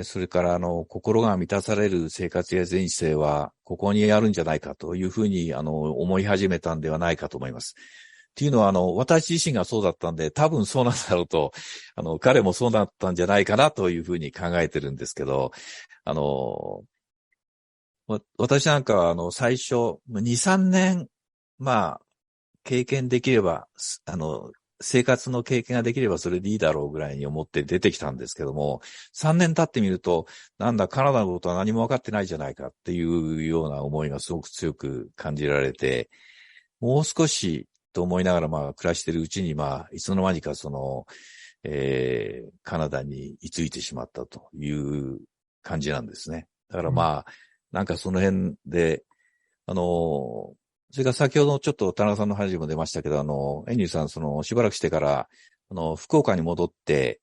それから心が満たされる生活や人生はここにあるんじゃないかというふうに思い始めたんではないかと思います。っていうのは私自身がそうだったんで多分そうなんだろうと、彼もそうだったんじゃないかなというふうに考えてるんですけど、私なんかは最初2、3年まあ経験できれば生活の経験ができればそれでいいだろうぐらいに思って出てきたんですけども、3年経ってみると、なんだカナダのことは何も分かってないじゃないかっていうような思いがすごく強く感じられて、もう少しと思いながらまあ暮らしているうちにまあいつの間にかカナダに居ついてしまったという感じなんですね。だからまあ、なんかその辺で、それから先ほどちょっと田中さんの話も出ましたけど、エンニューさん、しばらくしてから、福岡に戻って、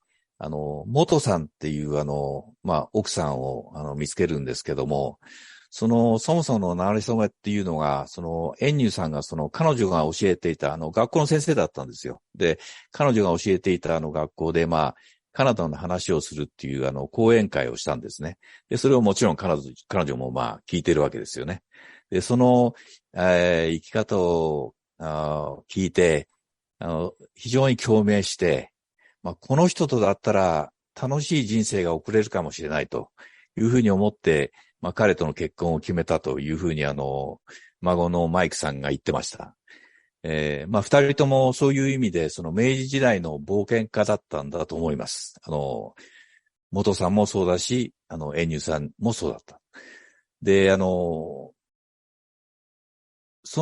元さんっていうまあ、奥さんを、見つけるんですけども、そもそもの馴れ初めっていうのが、エンニューさんが彼女が教えていた学校の先生だったんですよ。で、彼女が教えていた学校で、まあ、カナダの話をするっていう講演会をしたんですね。で、それをもちろん彼女もまあ、聞いてるわけですよね。で、生き方を聞いて、非常に共鳴して、この人とだったら楽しい人生が送れるかもしれないというふうに思って、彼との結婚を決めたというふうに孫のマイクさんが言ってました。二人ともそういう意味で、その明治時代の冒険家だったんだと思います。元さんもそうだし、エニューさんもそうだった。で、そ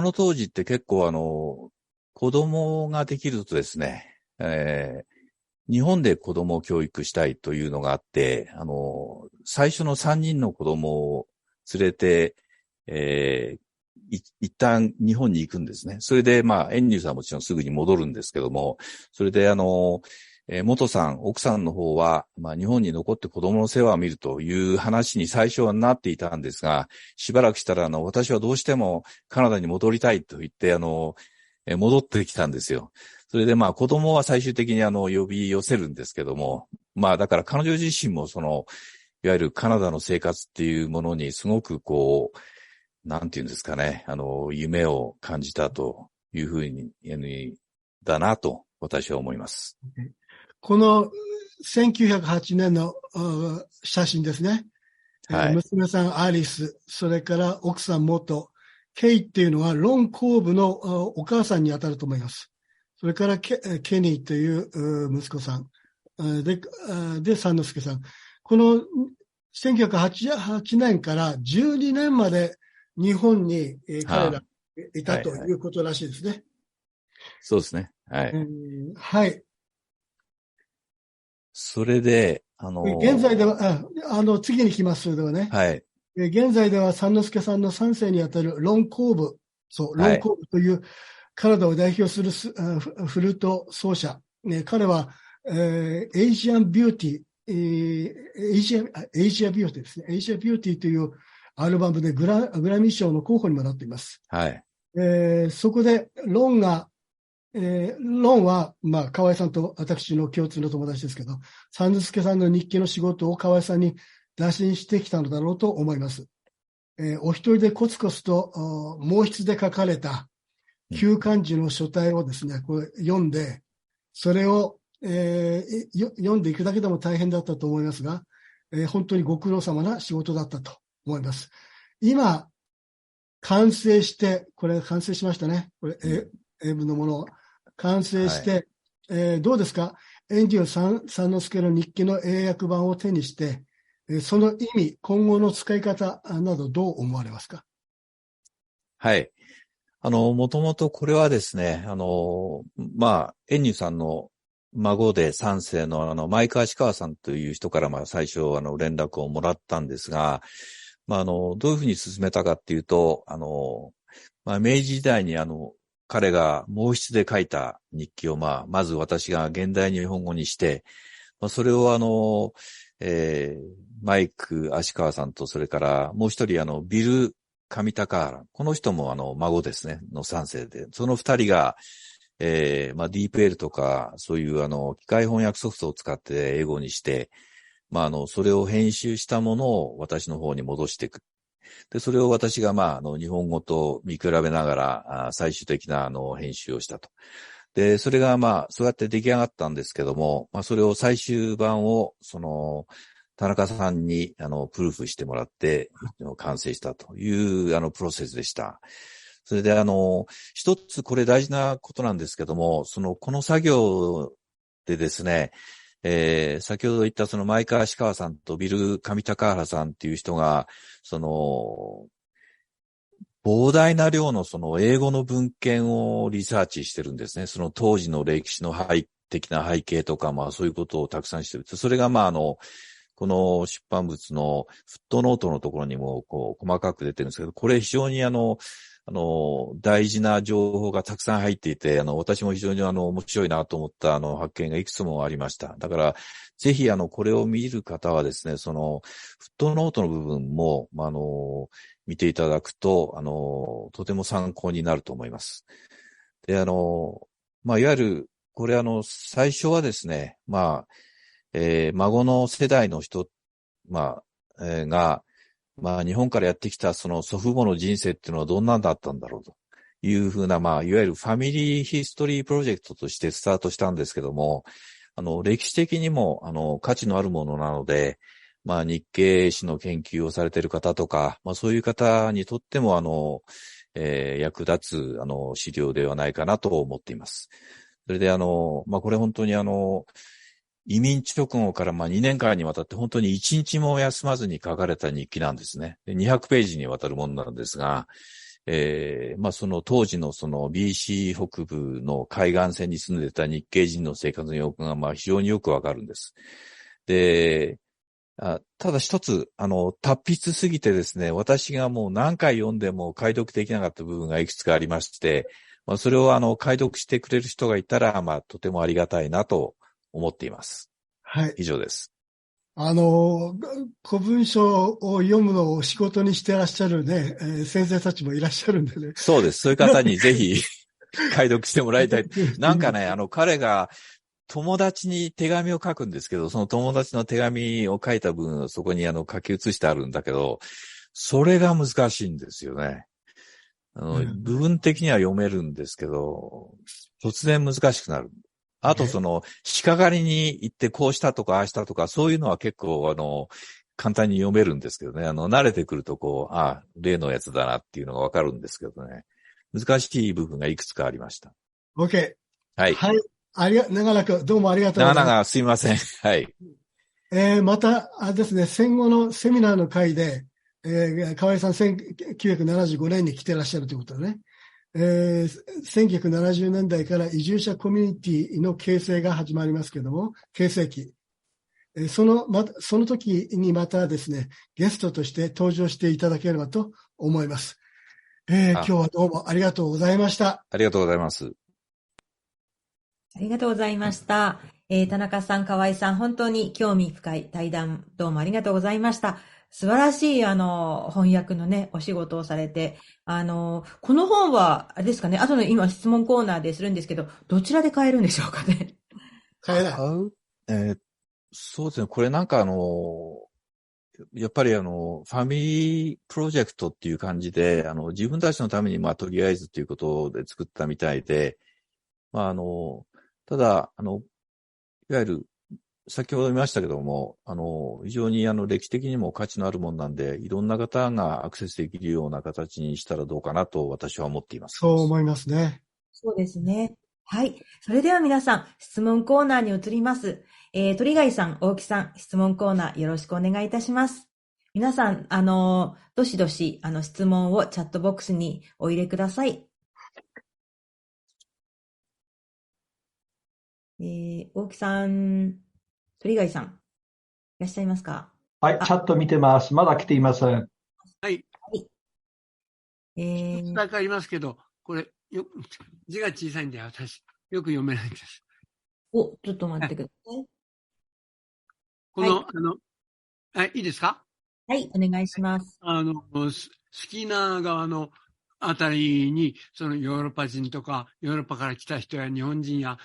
の当時って結構子供ができるとですね、日本で子供を教育したいというのがあって、最初の3人の子供を連れて、一旦日本に行くんですね。それで、エンニューさんはもちろんすぐに戻るんですけども、それで元さん、奥さんの方は、日本に残って子供の世話を見るという話に最初はなっていたんですが、しばらくしたら、私はどうしてもカナダに戻りたいと言って、戻ってきたんですよ。それで子供は最終的に呼び寄せるんですけども、だから彼女自身もいわゆるカナダの生活っていうものにすごくなんていうんですかね、夢を感じたというふうに、だなと私は思います。
この1908年の写真ですね。はい、娘さんアリス、それから奥さん元、ケイっていうのはロン後部のお母さんに当たると思います。それからケニーという息子さん。で、三之助さん。この1988年から12年まで日本に彼らいたということらしいですね。
そうですね。はい。
はい。
それで、
現在では、次に来ます。それではね。
はい。
現在では三之助さんの3世にあたるロン後部、ロン後部というカナダを代表するフルート奏者。彼は、エイジアンビューティー、エイジアビューティーですね。エイジアビューティーというアルバムでグラミー賞の候補にもなっています。
はい。
そこでロンは、河合さんと私の共通の友達ですけど、三之助さんの日記の仕事を河合さんに打診してきたのだろうと思います。お一人でコツコツと毛筆で書かれた旧漢字の書体をですね、これ読んで、それを、読んでいくだけでも大変だったと思いますが、本当にご苦労様な仕事だったと思います。今、完成して、これ完成しましたね。これ、英文のもの完成して、はい、どうですか？円城三之助の日記の英訳版を手にして、その意味、今後の使い方などどう思われますか？
はい。もともとこれはですね、エンニュさんの孫で3世のマイク・アシカワさんという人から最初連絡をもらったんですが、どういうふうに進めたかっていうと、明治時代に彼が毛筆で書いた日記をまず私が現代日本語にして、それをマイク・アシカワさんと、それからもう一人ビル・上高原。この人も孫ですね、の3世で。その2人が、ディープ L とか、そういう機械翻訳ソフトを使って英語にして、それを編集したものを私の方に戻していく。で、それを私が日本語と見比べながら、最終的な編集をしたと。で、それがそうやって出来上がったんですけども、それを最終版を、田中さんに、プルーフしてもらって、完成したという、プロセスでした。それで、一つこれ大事なことなんですけども、この作業でですね、先ほど言ったマイカ・アシカワさんとビル・上高原さんっていう人が、膨大な量の英語の文献をリサーチしてるんですね。その当時の歴史の的な背景とか、そういうことをたくさんしてる。それがこの出版物のフットノートのところにも細かく出てるんですけど、これ非常に大事な情報がたくさん入っていて、私も非常に面白いなと思った発見がいくつもありました。だから、ぜひこれを見る方はですね、フットノートの部分も、見ていただくと、とても参考になると思います。で、いわゆる、これ最初はですね、孫の世代の人、が、日本からやってきたその祖父母の人生っていうのはどんなんだったんだろうというふうな、まあ、いわゆるファミリーヒストリープロジェクトとしてスタートしたんですけども、歴史的にも、価値のあるものなので、まあ、日系史の研究をされている方とか、まあ、そういう方にとっても、役立つ、資料ではないかなと思っています。それで、まあ、これ本当に移民直後からまあ2年間にわたって本当に1日も休まずに書かれた日記なんですね。で200ページにわたるものなんですが、まあその当時のその BC 北部の海岸線に住んでた日系人の生活の様子がまあ非常によくわかるんです。で、ただ一つ、達筆すぎてですね、私がもう何回読んでも解読できなかった部分がいくつかありまして、まあそれを解読してくれる人がいたら、まあとてもありがたいなと思っています。
はい。
以上です。
古文書を読むのを仕事にしてらっしゃるね、先生たちもいらっしゃるんでね。
そうです。そういう方にぜひ解読してもらいたい。なんかね、彼が友達に手紙を書くんですけど、その友達の手紙を書いた分をそこに書き写してあるんだけど、それが難しいんですよね。部分的には読めるんですけど、突然難しくなる。あと鹿狩りに行ってこうしたとかああしたとか、そういうのは結構簡単に読めるんですけどね。慣れてくると例のやつだなっていうのがわかるんですけどね。難しい部分がいくつかありました。
OK。
はい。
はい。長らくどうもありがとうございます。
長々すいません。はい。
また、ですね、戦後のセミナーの会で、河合さん1975年に来てらっしゃるということでね。1970年代から移住者コミュニティの形成が始まりますけども、形成期。その時にまたですね、ゲストとして登場していただければと思います。今日はどうもありがとうございました。
ありがとうございます。
ありがとうございました。田中さん、河合さん、本当に興味深い対談、どうもありがとうございました。素晴らしい、翻訳のね、お仕事をされて、この本は、あれですかね、後の今質問コーナーでするんですけど、どちらで買えるんでしょうかね。
買えない。
そうですね、これなんかやっぱりファミリープロジェクトっていう感じで、自分たちのためにとりあえずっていうことで作ったみたいで、ただ、いわゆる、先ほど言いましたけども、非常に歴史的にも価値のあるものなんで、いろんな方がアクセスできるような形にしたらどうかなと私は思っています。
そう思いますね。
そうですね。はい。それでは皆さん、質問コーナーに移ります。鳥貝さん、大木さん、質問コーナーよろしくお願いいたします。皆さん、どしどし、質問をチャットボックスにお入れください。大木さん、鳥貝さん、いらっしゃいますか？
はい、チャット見てます。まだ来ていません。
はい。
はい。
伝えありますけど、これ、字が小さいんで、私、よく読めないんです。
ちょっと待ってください。
この、はい、いいですか？
はい、お願いします。
スキナー川のあたりに、そのヨーロッパ人とか、ヨーロッパから来た人や日本人や、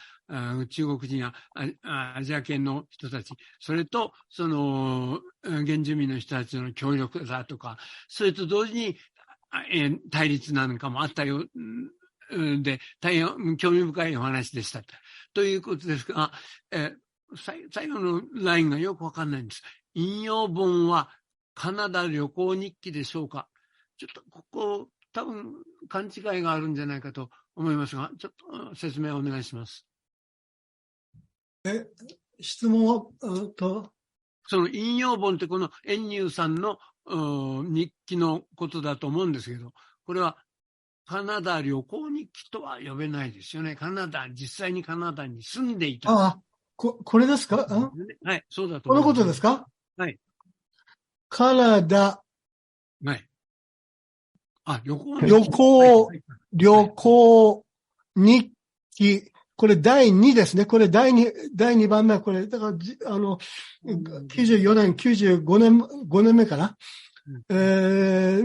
中国人やアジア圏の人たち、それと、その、原住民の人たちの協力だとか、それと同時に、対立なんかもあったようで、大変興味深いお話でした。ということですが、最後のラインがよくわかんないんです。引用本はカナダ旅行日記でしょうか？ちょっとここ、多分勘違いがあるんじゃないかと思いますが、ちょっと説明をお願いします。
質問と
その引用本ってこの円入さんの日記のことだと思うんですけど、これはカナダ旅行日記とは呼べないですよね。実際にカナダに住んでいた。
これですか？
はい、そうだと思います。
このことですか？
はい。
カナダ。
はい。旅
行日記。これ第2ですね。これ第2番目。これ、だから、94年、95年、5年目かな。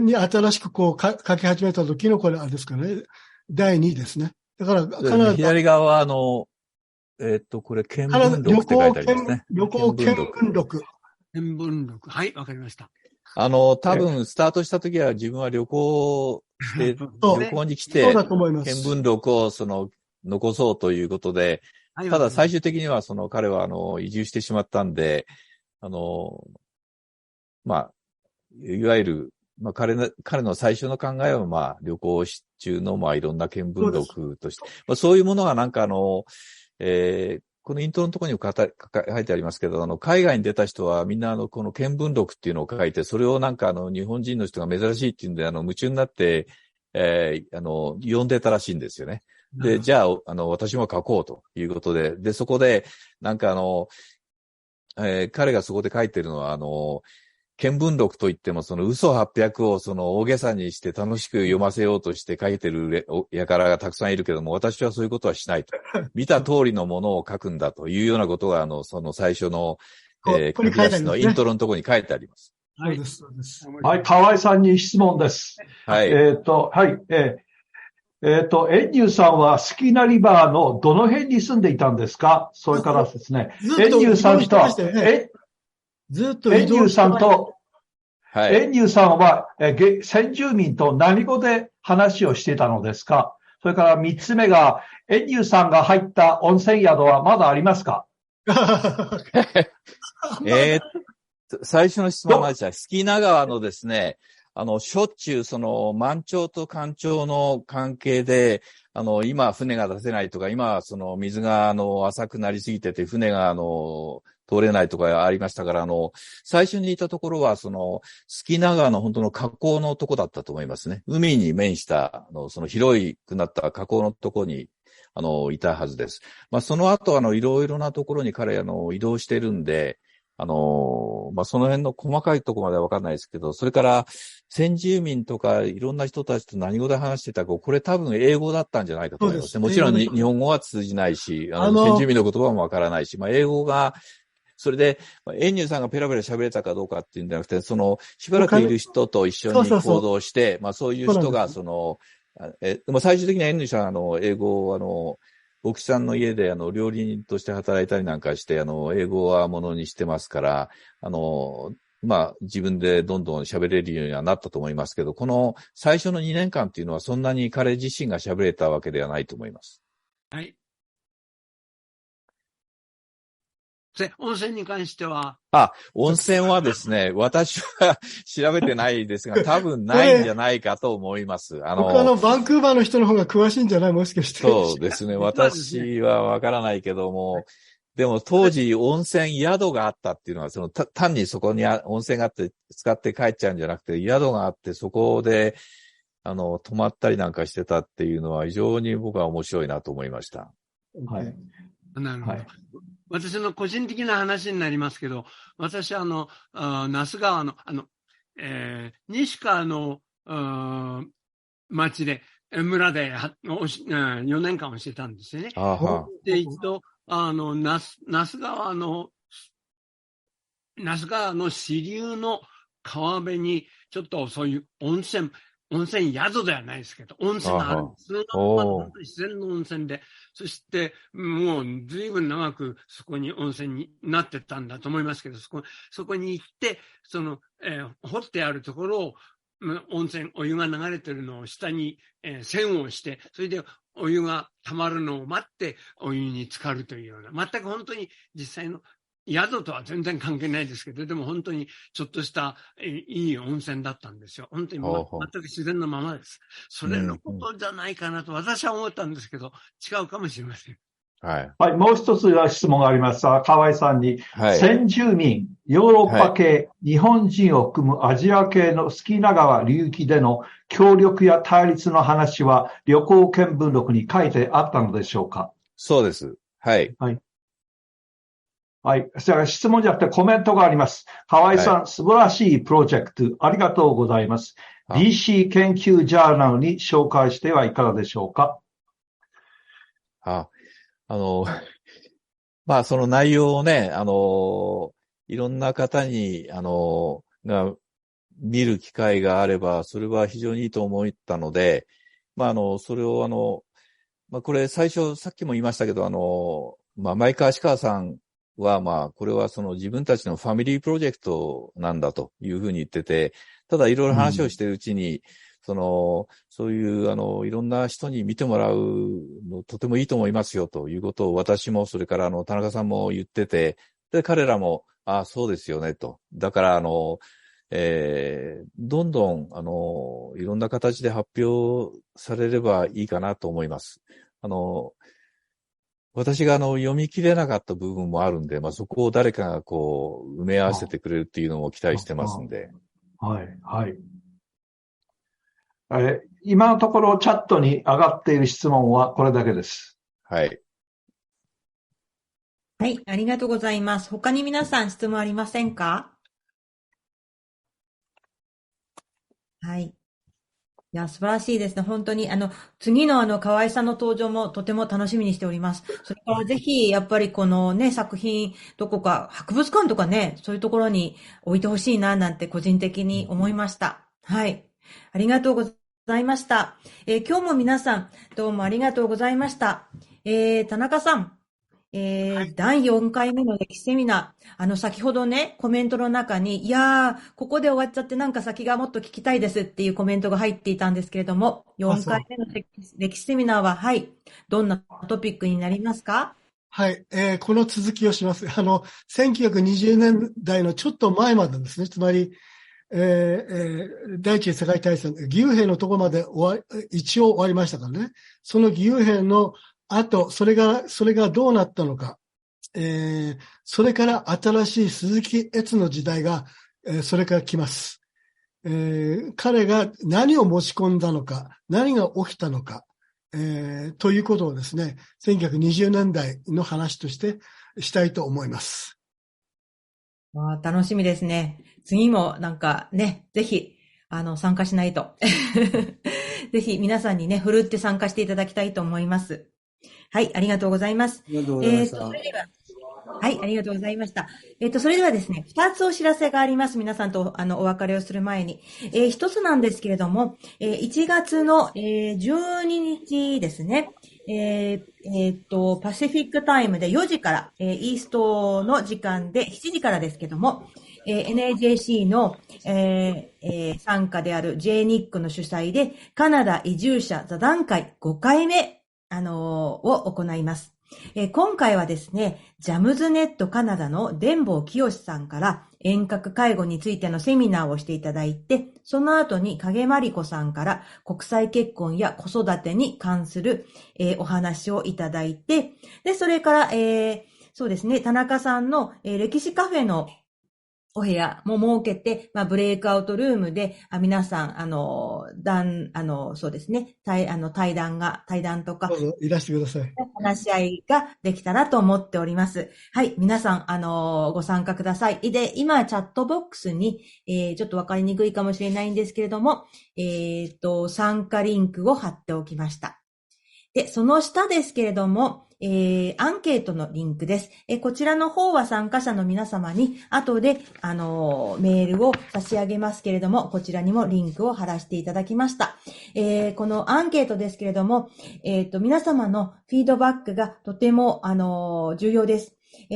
に新しく書き始めた時のこれあれですかね。第2ですね。だから、カナダ。
左側はこれ、見聞録って書いてありますね。
旅行見聞録。
見聞録。はい、わかりました。
多分、スタートした時は自分は旅行で、
そう
旅行に来
そう
て、
だと思います。
見聞録を残そうということで、ただ最終的には彼は移住してしまったんで、まあ、いわゆる、まあ彼の最初の考えはまあ旅行中のまあいろんな見聞録として、まあそういうものがなんかこのイントロのところにも書いてありますけど、海外に出た人はみんなこの見聞録っていうのを書いて、それをなんか日本人の人が珍しいっていうんで夢中になって、読んでたらしいんですよね。で、じゃあ、私も書こうということで、で、そこで、なんか彼がそこで書いてるのは、見聞録といっても、嘘800を大げさにして楽しく読ませようとして書いてる輩がたくさんいるけども、私はそういうことはしないと。見た通りのものを書くんだというようなことが、最初の、書き出しのイントロのところに書いてあります。
はい。そうです、そうです。
はい、河合さんに質問です。
はい。
はい。エンニューさんはスキナリバーのどの辺に住んでいたんですか？それからですね、エンニューさんと、
ずっと
エンニューさんと、
はい。
エンニューさんは、先住民と何語で話をしていたのですか？それから3つ目が、エンニューさんが入った温泉宿はまだありますか？
最初の質問はですね、スキナ川のですね、しょっちゅう満潮と干潮の関係で、今船が出せないとか、今水が浅くなりすぎてて船が通れないとかありましたから、最初にいたところは、スキナ川の本当の河口のとこだったと思いますね。海に面した、広くなった河口のとこに、いたはずです。まあ、その後、いろいろなところに彼、移動してるんで、まあ、その辺の細かいところまではわかんないですけど、それから、先住民とかいろんな人たちと何語で話してたか、これ多分英語だったんじゃないかと思いますね。もちろん日本語は通じないし、先住民の言葉もわからないし、まあ、英語が、それで、エンニューさんがペラペラ喋れたかどうかっていうんじゃなくて、しばらくいる人と一緒に行動して、まあそういう人が、最終的にはエンニューさん英語を奥さんの家で料理人として働いたりなんかして、英語はものにしてますから、まあ自分でどんどん喋れるようにはなったと思いますけど、この最初の2年間っていうのはそんなに彼自身が喋れたわけではないと思います。
はい。温泉に関しては？
温泉はですね、私は調べてないですが、多分ないんじゃないかと思います。
僕バンクーバーの人の方が詳しいんじゃない？もしかして。
そうですね。私はわからないけども、でも当時温泉宿があったっていうのは、単にそこに温泉があって使って帰っちゃうんじゃなくて、宿があってそこで、泊まったりなんかしてたっていうのは非常に僕は面白いなと思いました。
はい。
なるほど。はい、私の個人的な話になりますけど、私は那須川の、西川の、町で、村で4年間をしてたんですよね。で、一度、那須川の支流の川辺に、ちょっとそういう温泉宿ではないですけど、温泉があるんです。本当に自然の温泉で、そして、もう随分長くそこに温泉になってたんだと思いますけど、そこに行って、掘ってあるところを、お湯が流れてるのを下に、線をして、それでお湯が溜まるのを待って、お湯に浸かるというような、全く本当に実際の宿とは全然関係ないですけど、でも本当にちょっとしたいい温泉だったんですよ。本当に全く自然のままです。それのことじゃないかなと私は思ったんですけど、違うかもしれません。
はい。
はい、もう一つ質問があります。河合さんに。はい、先住民、ヨーロッパ系、はい、日本人を含むアジア系のスキナ川流域での協力や対立の話は旅行見聞録に書いてあったのでしょうか？
そうです。はい。
はい。はい。じゃあ質問じゃなくてコメントがあります。河合さん、はい、素晴らしいプロジェクトありがとうございます。BC 研究ジャーナルに紹介してはいかがでしょうか？
まあ、その内容をね、いろんな方に、が見る機会があれば、それは非常にいいと思ったので、まあ、それをまあ、これ最初、さっきも言いましたけど、まあ、前川志川さんは、まあ、これは自分たちのファミリープロジェクトなんだというふうに言ってて、ただいろいろ話をしているうちに、そういう、いろんな人に見てもらうのとてもいいと思いますよということを私も、それから田中さんも言ってて、で、彼らも、そうですよねと。だから、どんどん、いろんな形で発表されればいいかなと思います。私が読み切れなかった部分もあるんで、そこを誰かが埋め合わせてくれるっていうのも期待してますんで。
はい、はい。今のところチャットに上がっている質問はこれだけです。
はい。
はい、ありがとうございます。他に皆さん質問ありませんか？はい。いや、素晴らしいですね。本当に、次の河合さんの登場もとても楽しみにしております。それからぜひ、やっぱりこのね、作品、どこか博物館とかね、そういうところに置いてほしいな、なんて個人的に思いました。はい。ありがとうございました。今日も皆さん、どうもありがとうございました。田中さん。第4回目の歴史セミナー、先ほどね、コメントの中に、いやー、ここで終わっちゃってなんか先がもっと聞きたいですっていうコメントが入っていたんですけれども、4回目の歴史セミナーは、はい、どんなトピックになりますか？
はい、この続きをします。1920年代のちょっと前までですね、つまり、第一次世界大戦、義勇兵のところまで一応終わりましたからね、その義勇兵のそれがどうなったのか、それから新しい鈴木悦の時代が、それから来ます。彼が何を持ち込んだのか、何が起きたのか、ということをですね、1920年代の話としてしたいと思います。
楽しみですね。次もなんかね、ぜひ、参加しないと。ぜひ皆さんにね、振るって参加していただきたいと思います。はい、ありがとうございます。
ありがとうございました。
はい、ありがとうございました。それではですね、2つお知らせがあります。皆さんとお別れをする前に。1つなんですけれども、1月の、12日ですね、パシフィックタイムで4時から、イーストの時間で7時からですけども、NAJC の、参加である JNIC の主催で、カナダ移住者座談会5回目、を行います。今回はですね、ジャムズネットカナダの伝坊清さんから遠隔介護についてのセミナーをしていただいて、その後に影まりこさんから国際結婚や子育てに関する、お話をいただいて、で、それから、そうですね、田中さんの、歴史カフェのお部屋も設けて、ブレイクアウトルームで、皆さん、そうですね、対談とか、
どうぞいらしてください。
話し合いができたらと思っております。はい、皆さん、ご参加ください。で、今、チャットボックスに、ちょっとわかりにくいかもしれないんですけれども、参加リンクを貼っておきました。で、その下ですけれども、アンケートのリンクです。こちらの方は参加者の皆様に後で、メールを差し上げますけれども、こちらにもリンクを貼らせていただきました。このアンケートですけれども、皆様のフィードバックがとても、重要です。と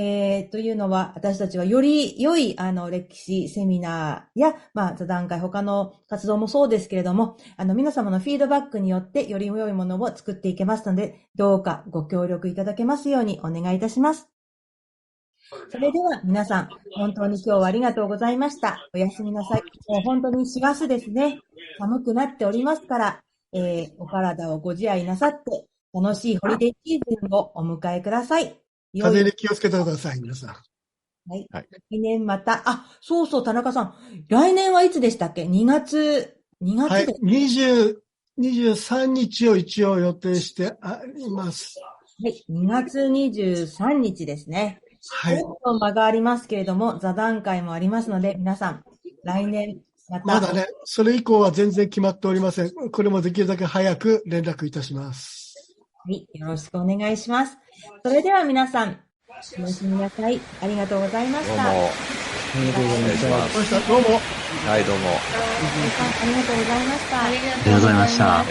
いうのは、私たちはより良い、歴史セミナーや、座談会、他の活動もそうですけれども、皆様のフィードバックによって、より良いものを作っていけますので、どうかご協力いただけますようにお願いいたします。それでは、皆さん、本当に今日はありがとうございました。おやすみなさい。もう本当に師走ですね。寒くなっておりますから、お体をご自愛なさって、楽しいホリデーシーズンをお迎えください。
風邪に気をつけてください、皆さん。
はい。来年また、そうそう、田中さん。来年はいつでしたっけ？ 2 月
はい。23日を一応予定してあります。
はい。2月23日ですね。
はい。
ちょっと間がありますけれども、座談会もありますので、皆さん、来年また。
まだね、それ以降は全然決まっておりません。これもできるだけ早く連絡いたします。
はい。よろしくお願いします。それでは皆さん、おやすみなさい。ありがとうございました。
どうも。
ありがとうございました。どうも。
はい、どうも。
ありがとうございました。
ありがとうございました。